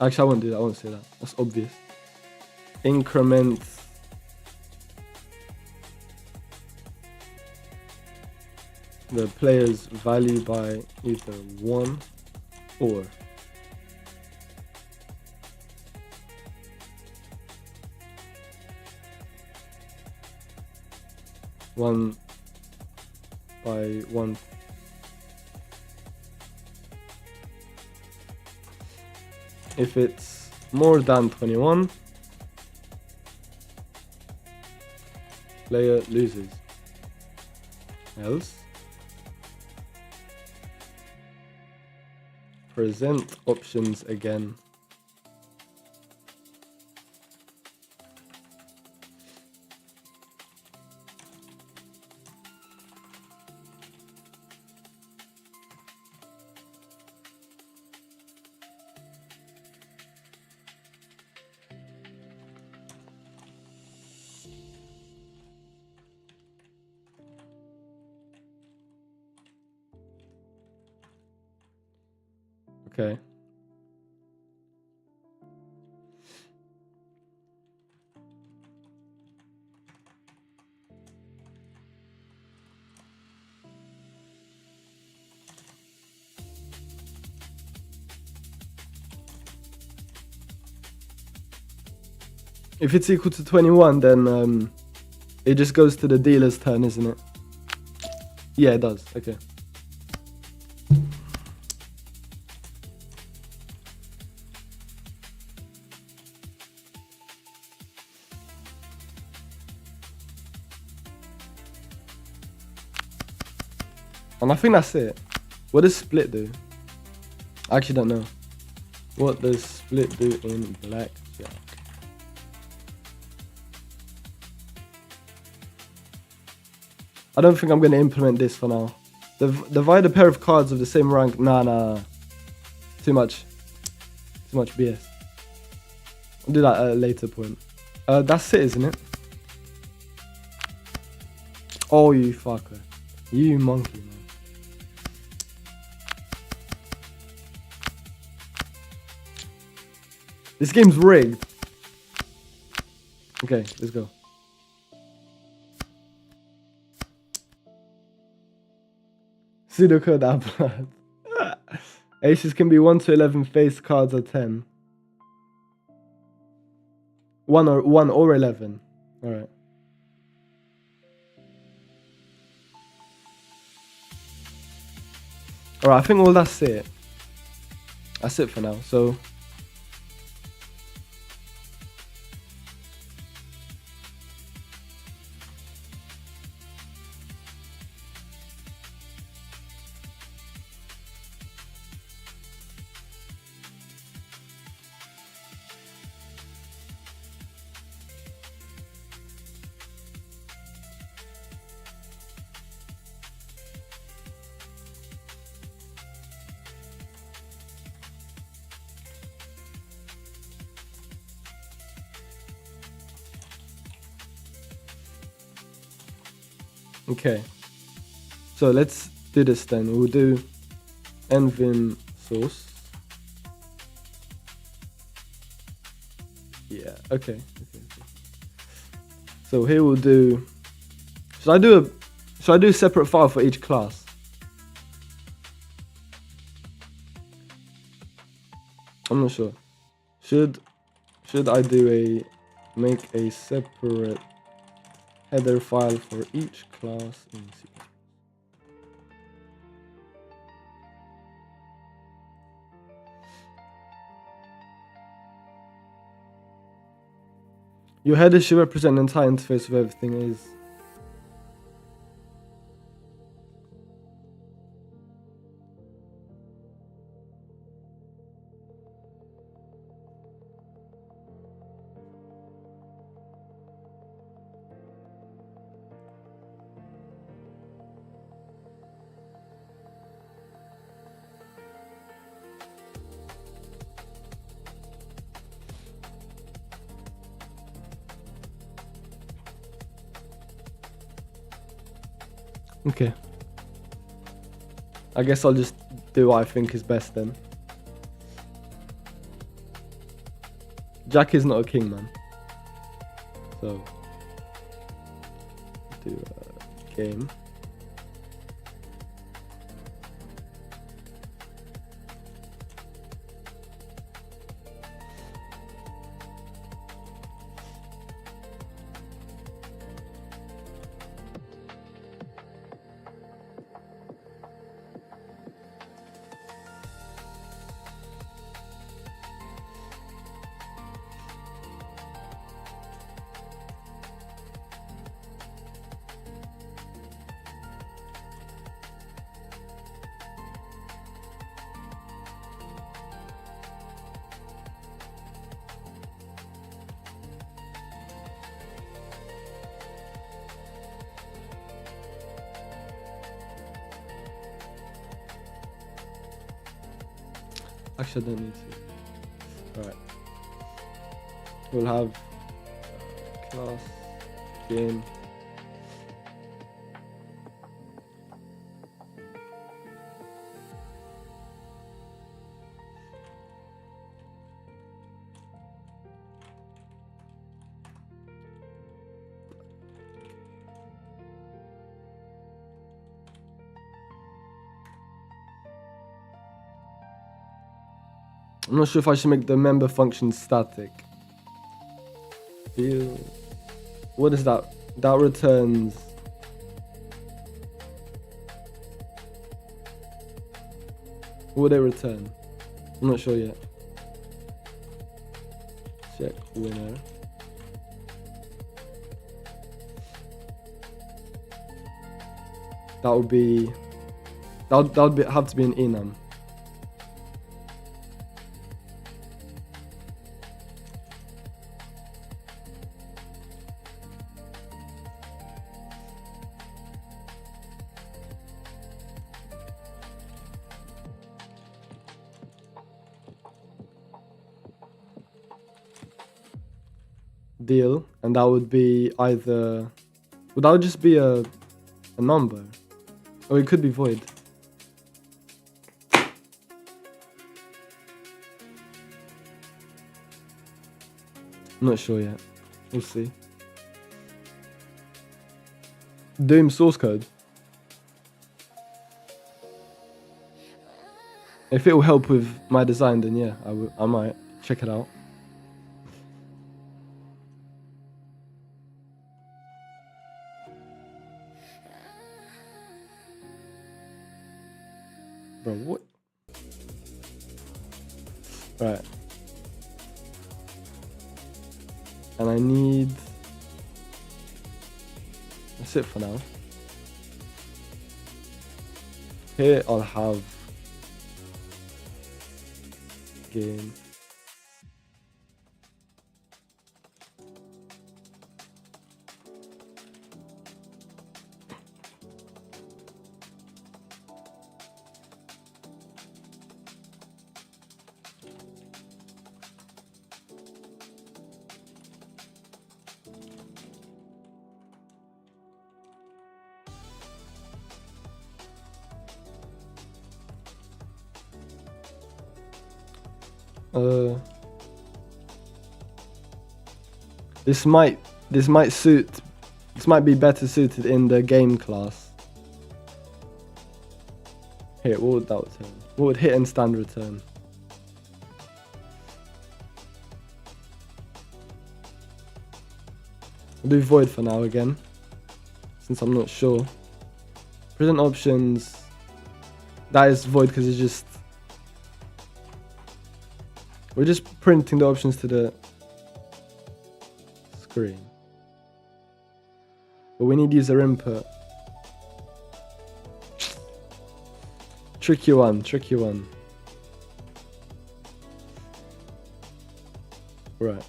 Actually, I won't do that. I won't say that. That's obvious. Increment the player's value by either 1 or one by 1. If it's more than 21, player loses. Else, present options again. Okay. If it's equal to 21, then it just goes to the dealer's turn, isn't it? Yeah, it does. Okay. And I think that's it. What does split do? I actually don't know. What does split do in blackjack? I don't think I'm going to implement this for now. Divide a pair of cards of the same rank. Nah. Too much BS. I'll do that at a later point. That's it, isn't it? Oh, you fucker. You monkey, man. This game's rigged. Okay, let's go. Pseudocode Applet. Aces can be 1 to 11, face cards are 10. 1 or 11. Alright. Alright, I think well that's it. That's it for now. So okay, so let's do this then. We'll do Neovim source. Yeah, okay. So here we'll do. Should I do a separate file for each class? I'm not sure. Should I do make a separate header file for each class in C++? Your header should represent the entire interface of everything is. Okay. I guess I'll just do what I think is best then. Jack is not a king, man. So do a game. Actually, I don't need to. Alright. We'll have class game. I'm not sure if I should make the member function static. What is that? That returns. What would they return? I'm not sure yet. Check winner. That would be. That would have to be an enum. deal, and that would be either... Well, that would just be a number. Or it could be void. I'm not sure yet. We'll see. Doom source code. If it will help with my design, then yeah, I might check it out. Bro, what? Right. And I need... That's it for now. Here I'll have... game. This might be better suited in the game class. Here, what would that return? What would hit and stand return? I'll do void for now again, since I'm not sure. Present options. That is void because it's just... We're just printing the options to the screen. But we need user input. Tricky one, tricky one. Right.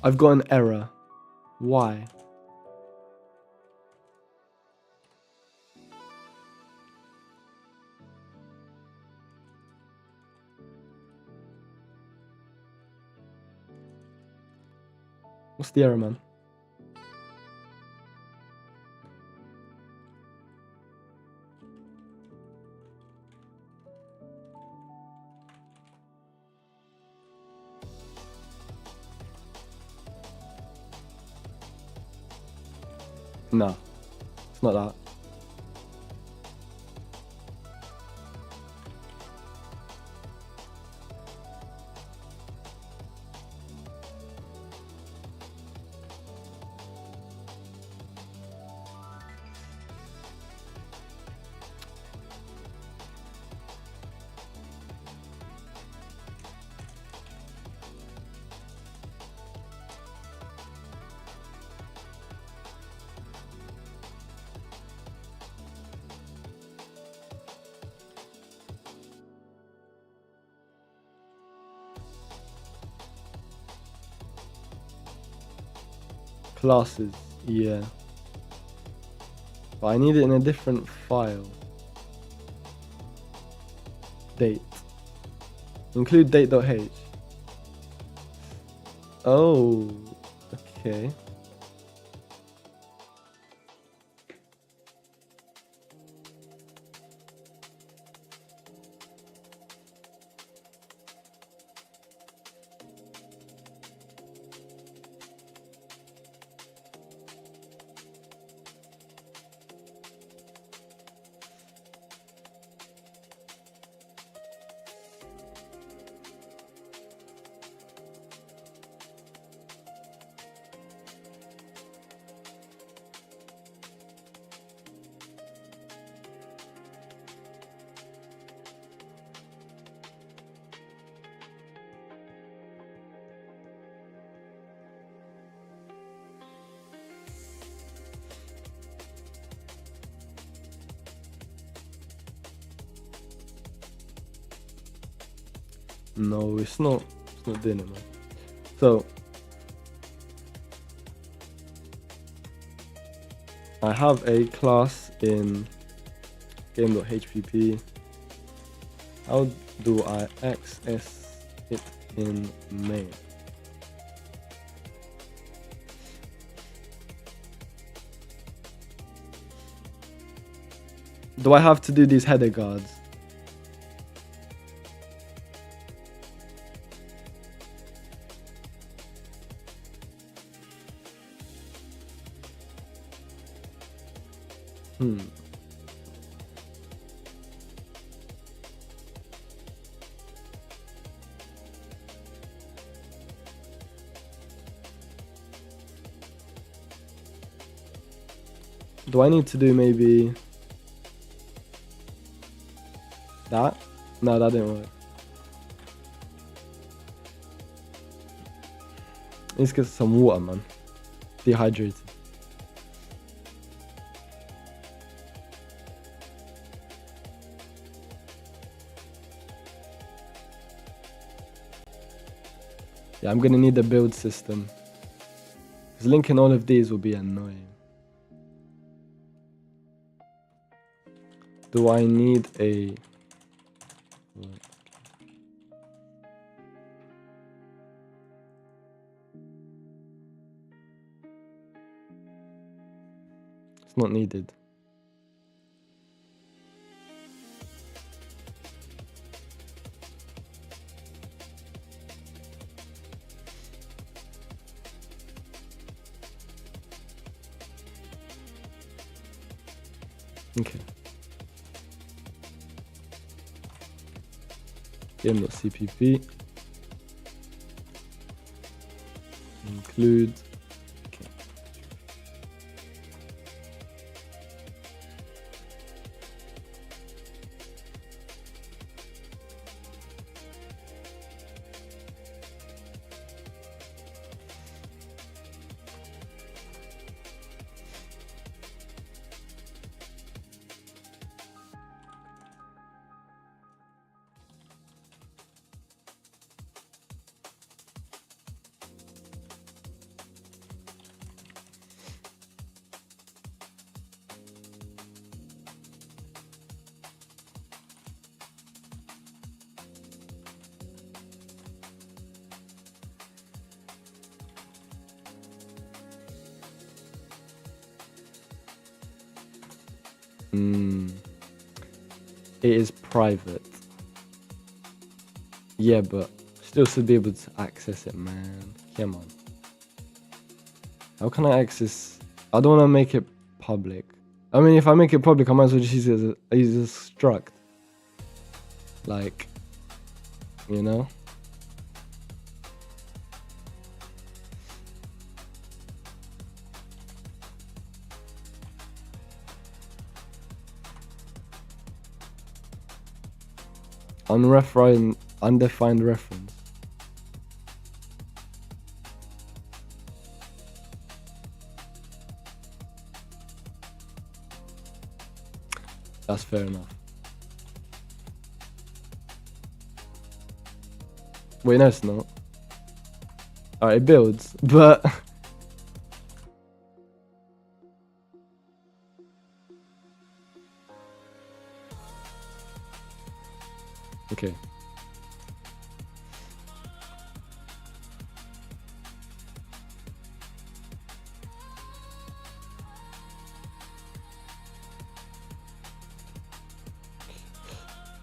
I've got an error. Why? What's the error, man? No, it's not that. Classes, yeah. But I need it in a different file. Date. Include date.h. Oh, okay. No, it's not. It's not doing it, man. So I have a class in game.hpp. How do I access it in main? Do I have to do these header guards? Do I need to do maybe that? No, that didn't work. Let's get some water, man. Dehydrated. Yeah, I'm gonna need a build system. Because linking all of these will be annoying. Do I need a... It's not needed. Okay. Game.cpp include. Okay. It is private. Yeah, but still should be able to access it, man. Come on. How can I access? I don't want to make it public. I mean, if I make it public, I might as well just use it as a struct. Like, you know? Undefined reference. That's fair enough. Wait, no, it's not. Alright, it builds, but... Okay.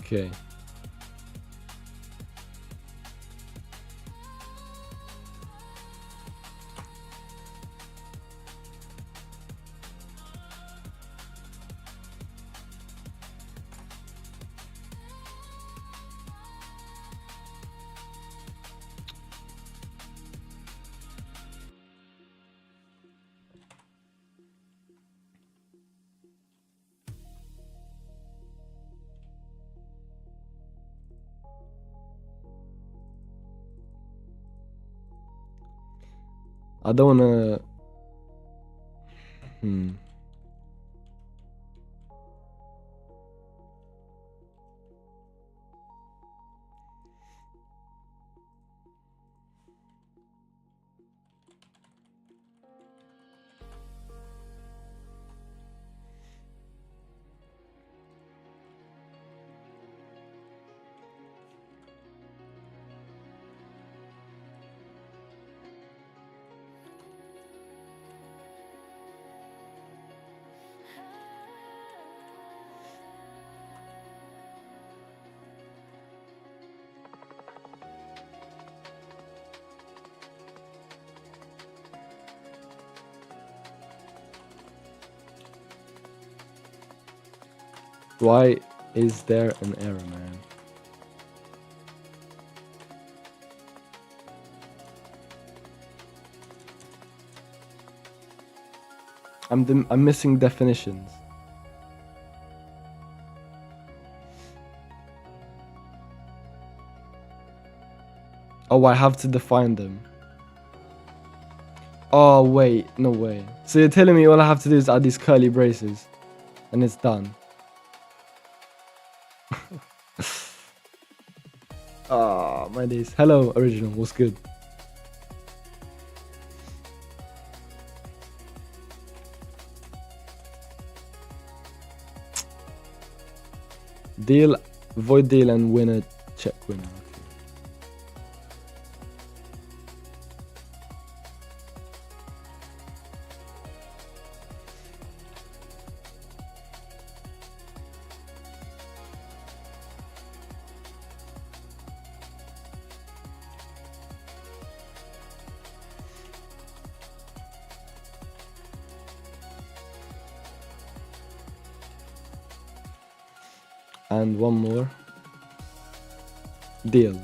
Okay. I don't wanna... Why is there an error, man? I'm missing definitions. Oh, I have to define them. Oh, wait, no way. So you're telling me all I have to do is add these curly braces and it's done. Ah, my days. Hello, original. What's good? Deal, void deal and winner, check winner. Okay. And one more. Deal.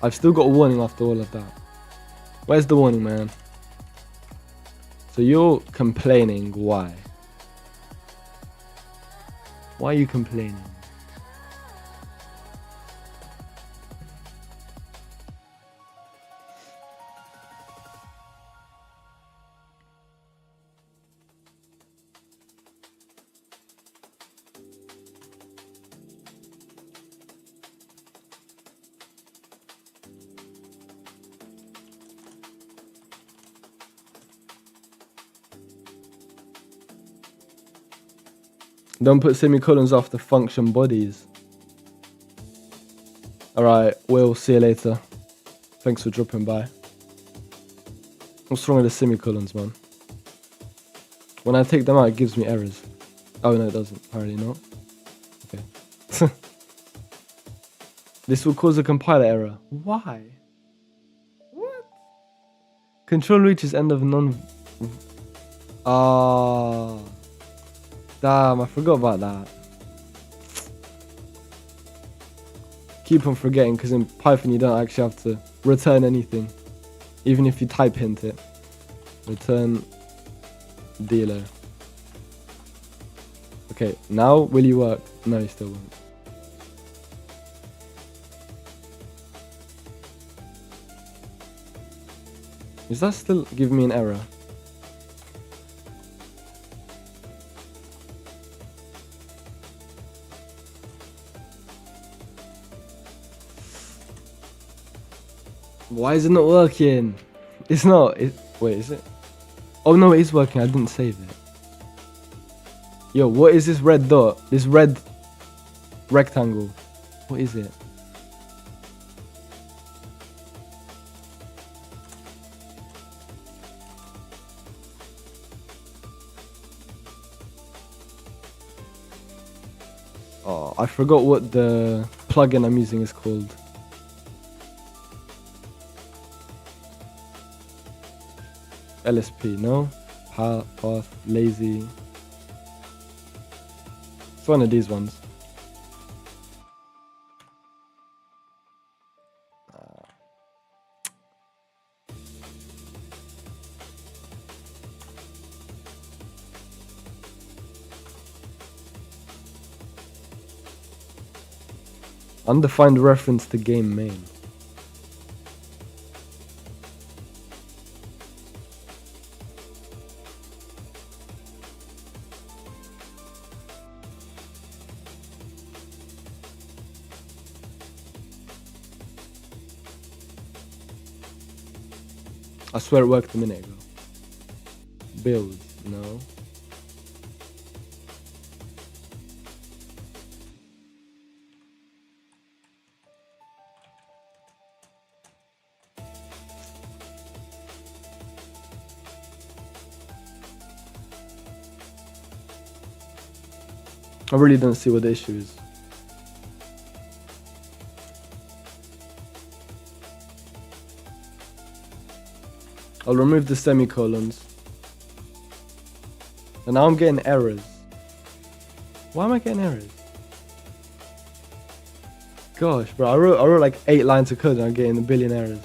I've still got a warning after all of that. Where's the warning, man? So you're complaining, why? Why are you complaining? Don't put semicolons after function bodies. Alright, we'll see you later. Thanks for dropping by. What's wrong with the semicolons, man? When I take them out, it gives me errors. Oh, no, it doesn't. Apparently not. Okay. This will cause a compiler error. Why? What? Control reaches end of non... Ah... Damn, I forgot about that. Keep on forgetting, because in Python you don't actually have to return anything. Even if you type hint it. Return dealer. Okay, now will you work? No, you still won't. Is that still giving me an error? Why is it not working? It's not. Wait, is it? Oh no, it is working. I didn't save it. Yo, what is this red dot? This red rectangle. What is it? Oh, I forgot what the plugin I'm using is called. LSP, no? Path, lazy. It's one of these ones. Undefined reference to game main. I swear it worked a minute ago. Build, no. I really don't see what the issue is. I'll remove the semicolons. And now I'm getting errors. Why am I getting errors? Gosh, bro, I wrote like 8 lines of code and I'm getting a billion errors.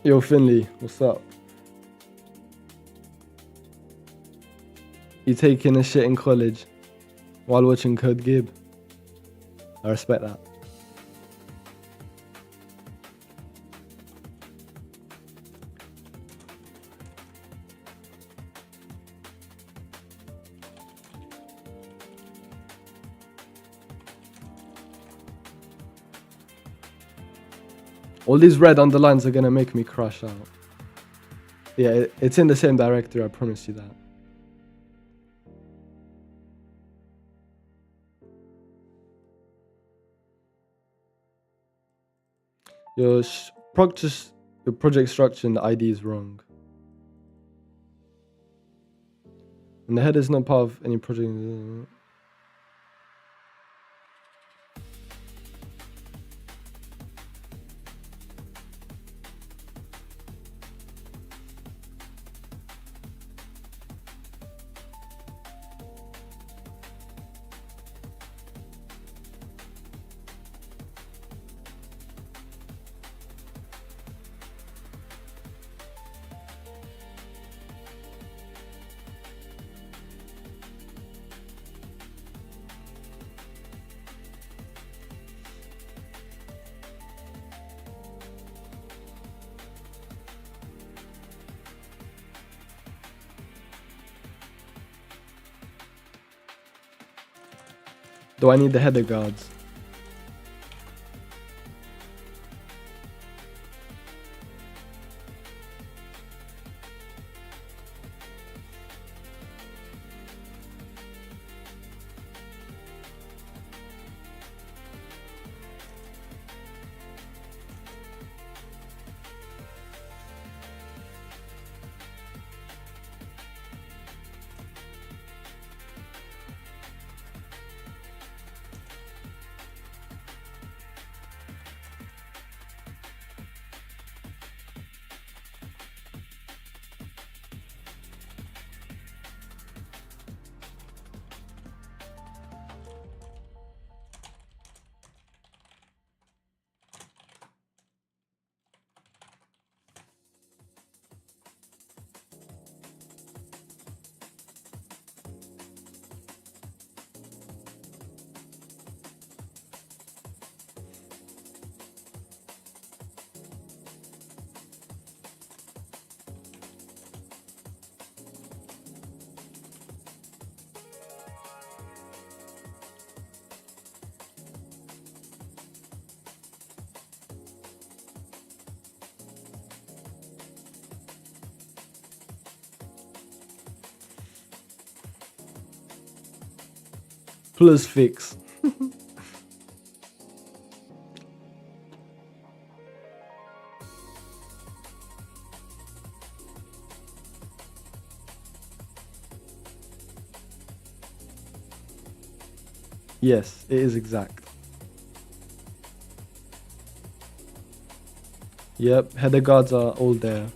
Yo, Finley, what's up? You taking a shit in college while watching Code Gib? I respect that. All these red underlines are gonna make me crash out. Yeah, it's in the same directory, I promise you that. Your project structure and the ID is wrong. And the header is not part of any project. Do I need the header guards? Plus fix. Yes, it is exact. Yep, header guards are all there.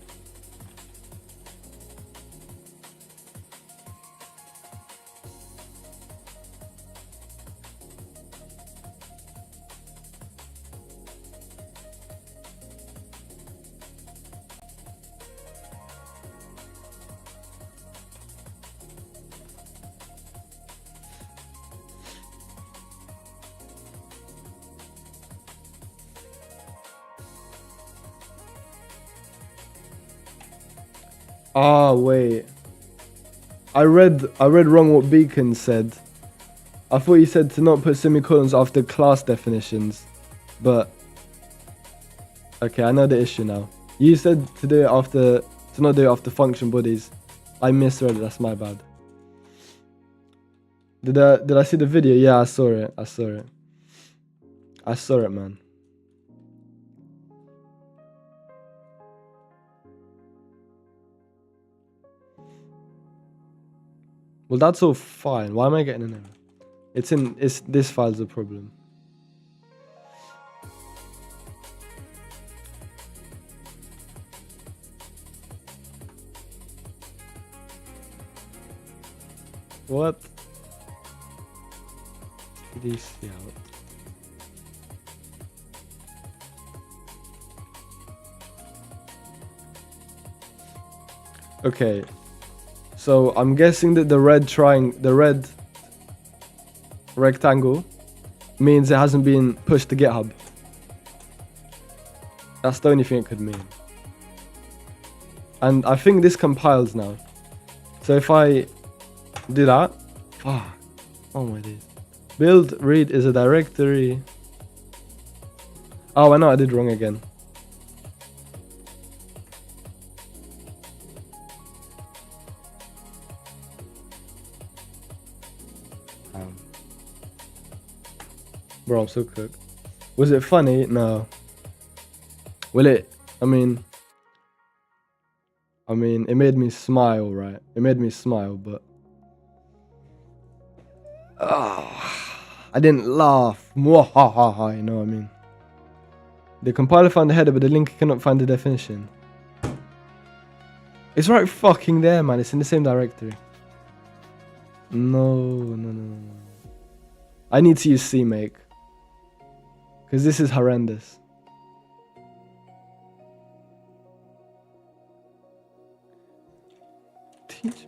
Ah, wait. I read wrong what Beacon said. I thought you said to not put semicolons after class definitions, but okay, I know the issue now. You said to do it after, to not do it after function bodies. I misread it. That's my bad. Did I see the video? Yeah, I saw it. I saw it. I saw it, man. Well, that's all fine. Why am I getting an error? It's this file's a problem. What? DC out. Okay. So I'm guessing that the red rectangle means it hasn't been pushed to GitHub. That's the only thing it could mean. And I think this compiles now. So if I do that, oh my days. Build read is a directory. Oh, I know I did wrong again. Bro, I'm so cooked. Was it funny? No. Will it? I mean, it made me smile, right? It made me smile, but I didn't laugh. Mwahaha, you know what I mean? The compiler found the header, but the link cannot find the definition. It's right fucking there, man. It's in the same directory. No. I need to use CMake. Because this is horrendous. Teach me.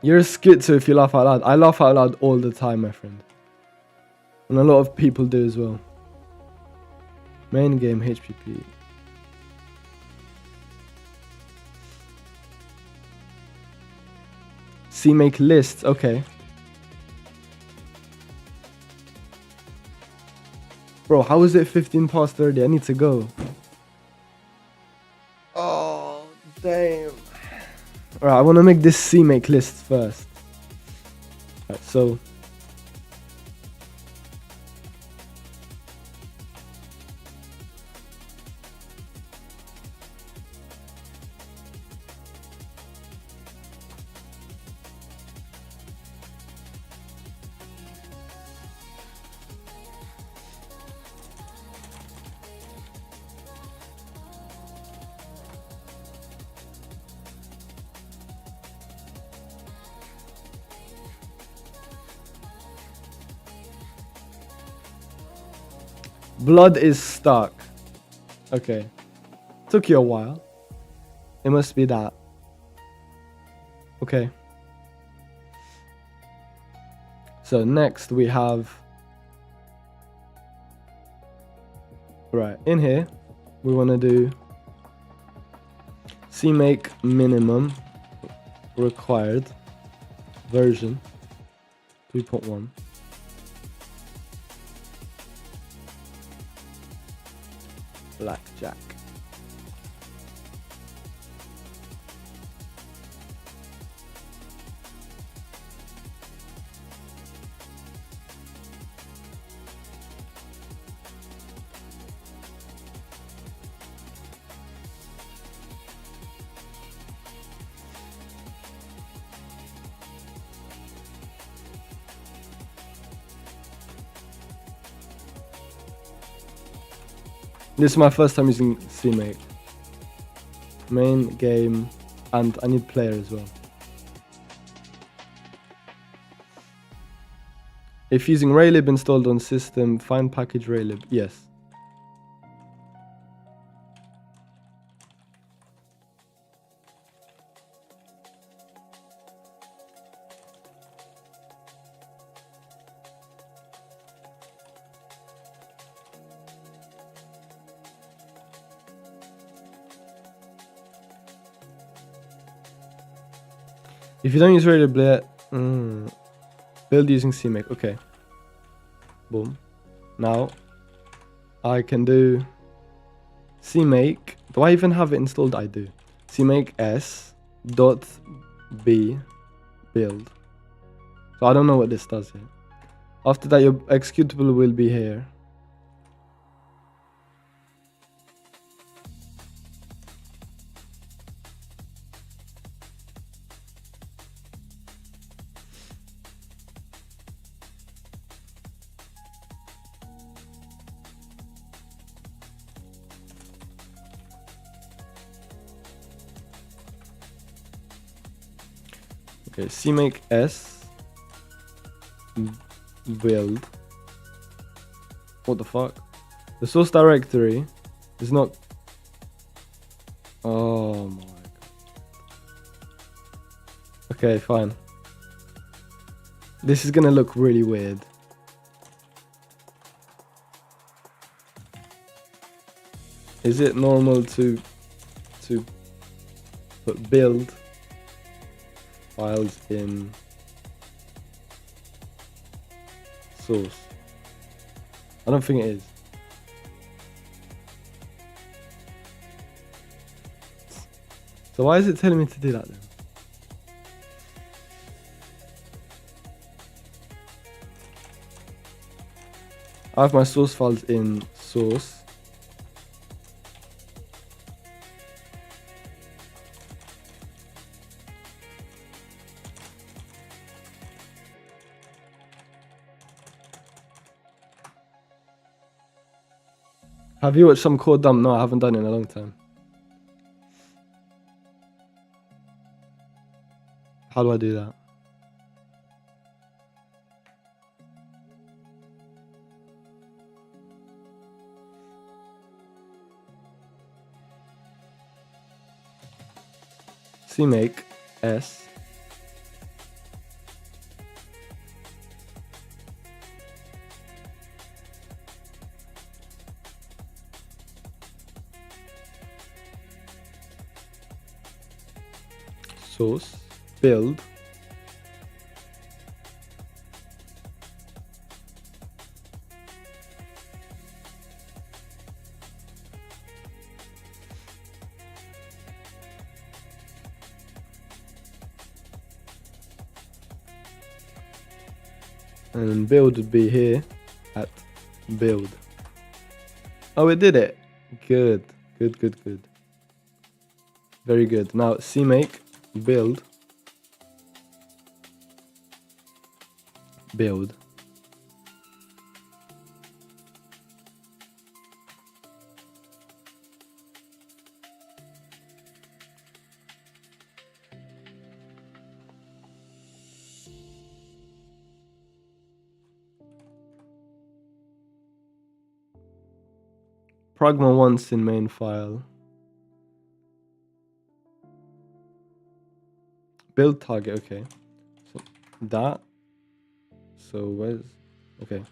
You're a schizo if you laugh out loud. I laugh out loud all the time, my friend. And a lot of people do as well. Main game, HPP. CMake lists, okay. Bro, how is it 15 past 30? I need to go. Oh, damn. Alright, I want to make this CMake list first. Alright, so blood is stuck. Okay. Took you a while. It must be that. Okay. So next we have... Right, in here, we want to do CMake minimum required version 3.1. Blackjack. This is my first time using CMake. Main game, and I need player as well. If using Raylib installed on system, find package Raylib. Yes. If you don't use Raylib, build using CMake. Okay. Boom. Now I can do cmake. Do I even have it installed? I do. Cmake s dot b build. So I don't know what this does here. After that, your executable will be here. Okay, cmake s build. What the fuck? The source directory is not. Oh my god. Okay, fine. This is gonna look really weird. Is it normal to put build files in source? I don't think it is. So why is it telling me to do that then? I have my source files in source. Have you watched some code dump? No, I haven't done it in a long time. How do I do that? cmake s source build and build would be here at build. Oh, it did it. Good. Very good. Now cmake build pragma once in main file. Build target, okay. So that. So where's okay.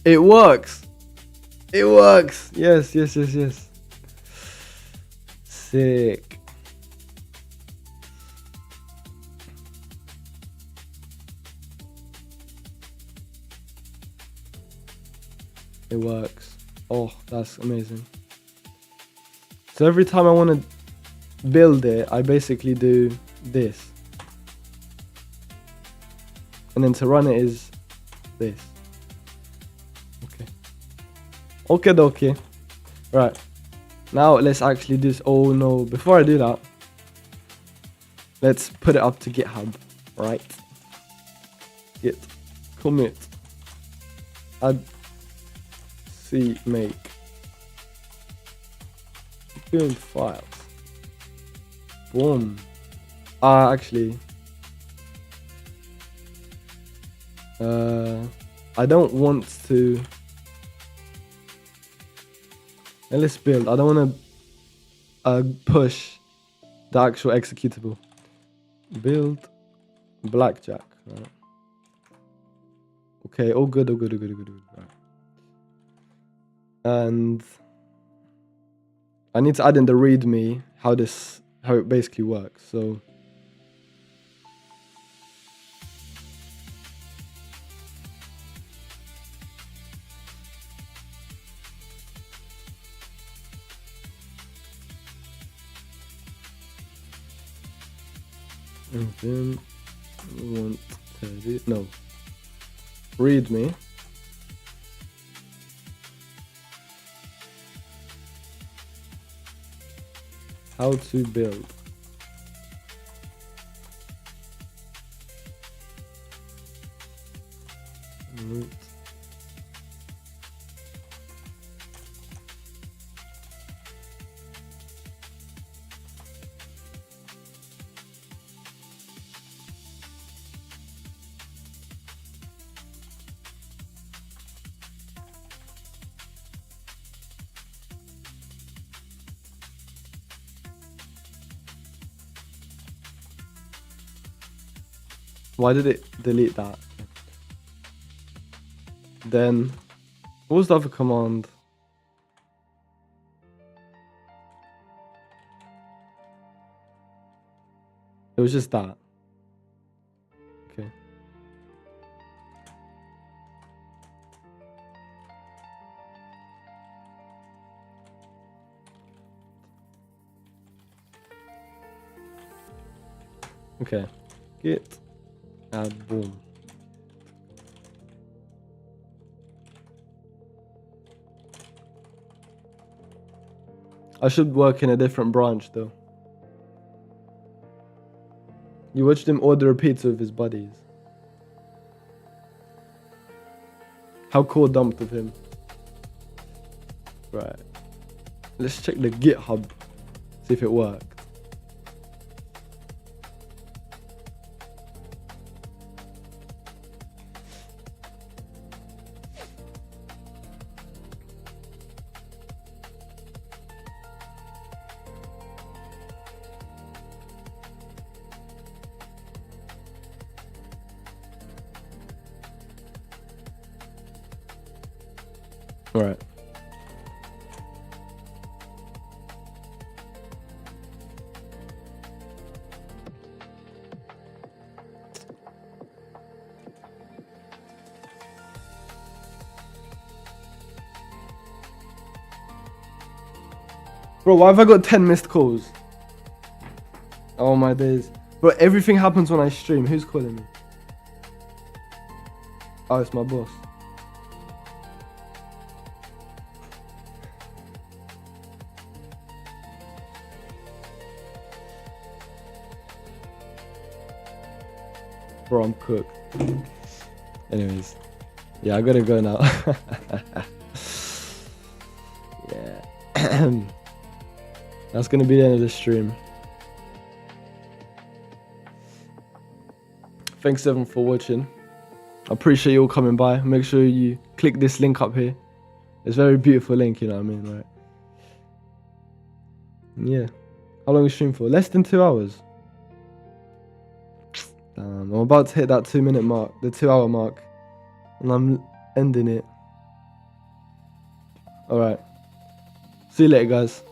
It works. It works. Yes. Sick. It works. Oh, that's amazing. So every time I want to build it, I basically do this. And then to run it is this. Okay. Right. Now let's actually do this. Oh no, before I do that, let's put it up to GitHub. Right. Git commit add cmake build files. Boom. Actually, I don't want to. Let's build. I don't want to push the actual executable. Build blackjack. Right. Okay, all good. Right. And I need to add in the README how it basically works. So And then we want to do, no, read me. How to build. Right. Why did it delete that? Then, what was the other command? It was just that. Okay. Okay. Git add boom. I should work in a different branch though. You watched him order a pizza with his buddies. How cool dumped of him. Right. Let's check the GitHub. See if it worked. Alright. Bro, why have I got 10 missed calls? Oh my days. Bro, everything happens when I stream. Who's calling me? Oh, it's my boss. Bro, I'm cooked. Anyways. Yeah, I gotta go now. Yeah. That's gonna be the end of the stream. Thanks everyone for watching. I appreciate you all coming by. Make sure you click this link up here. It's a very beautiful link, you know what I mean, right? Yeah. How long is stream for? Less than 2 hours. I'm about to hit that 2-minute mark, the 2-hour mark, and I'm ending it. Alright. See you later, guys.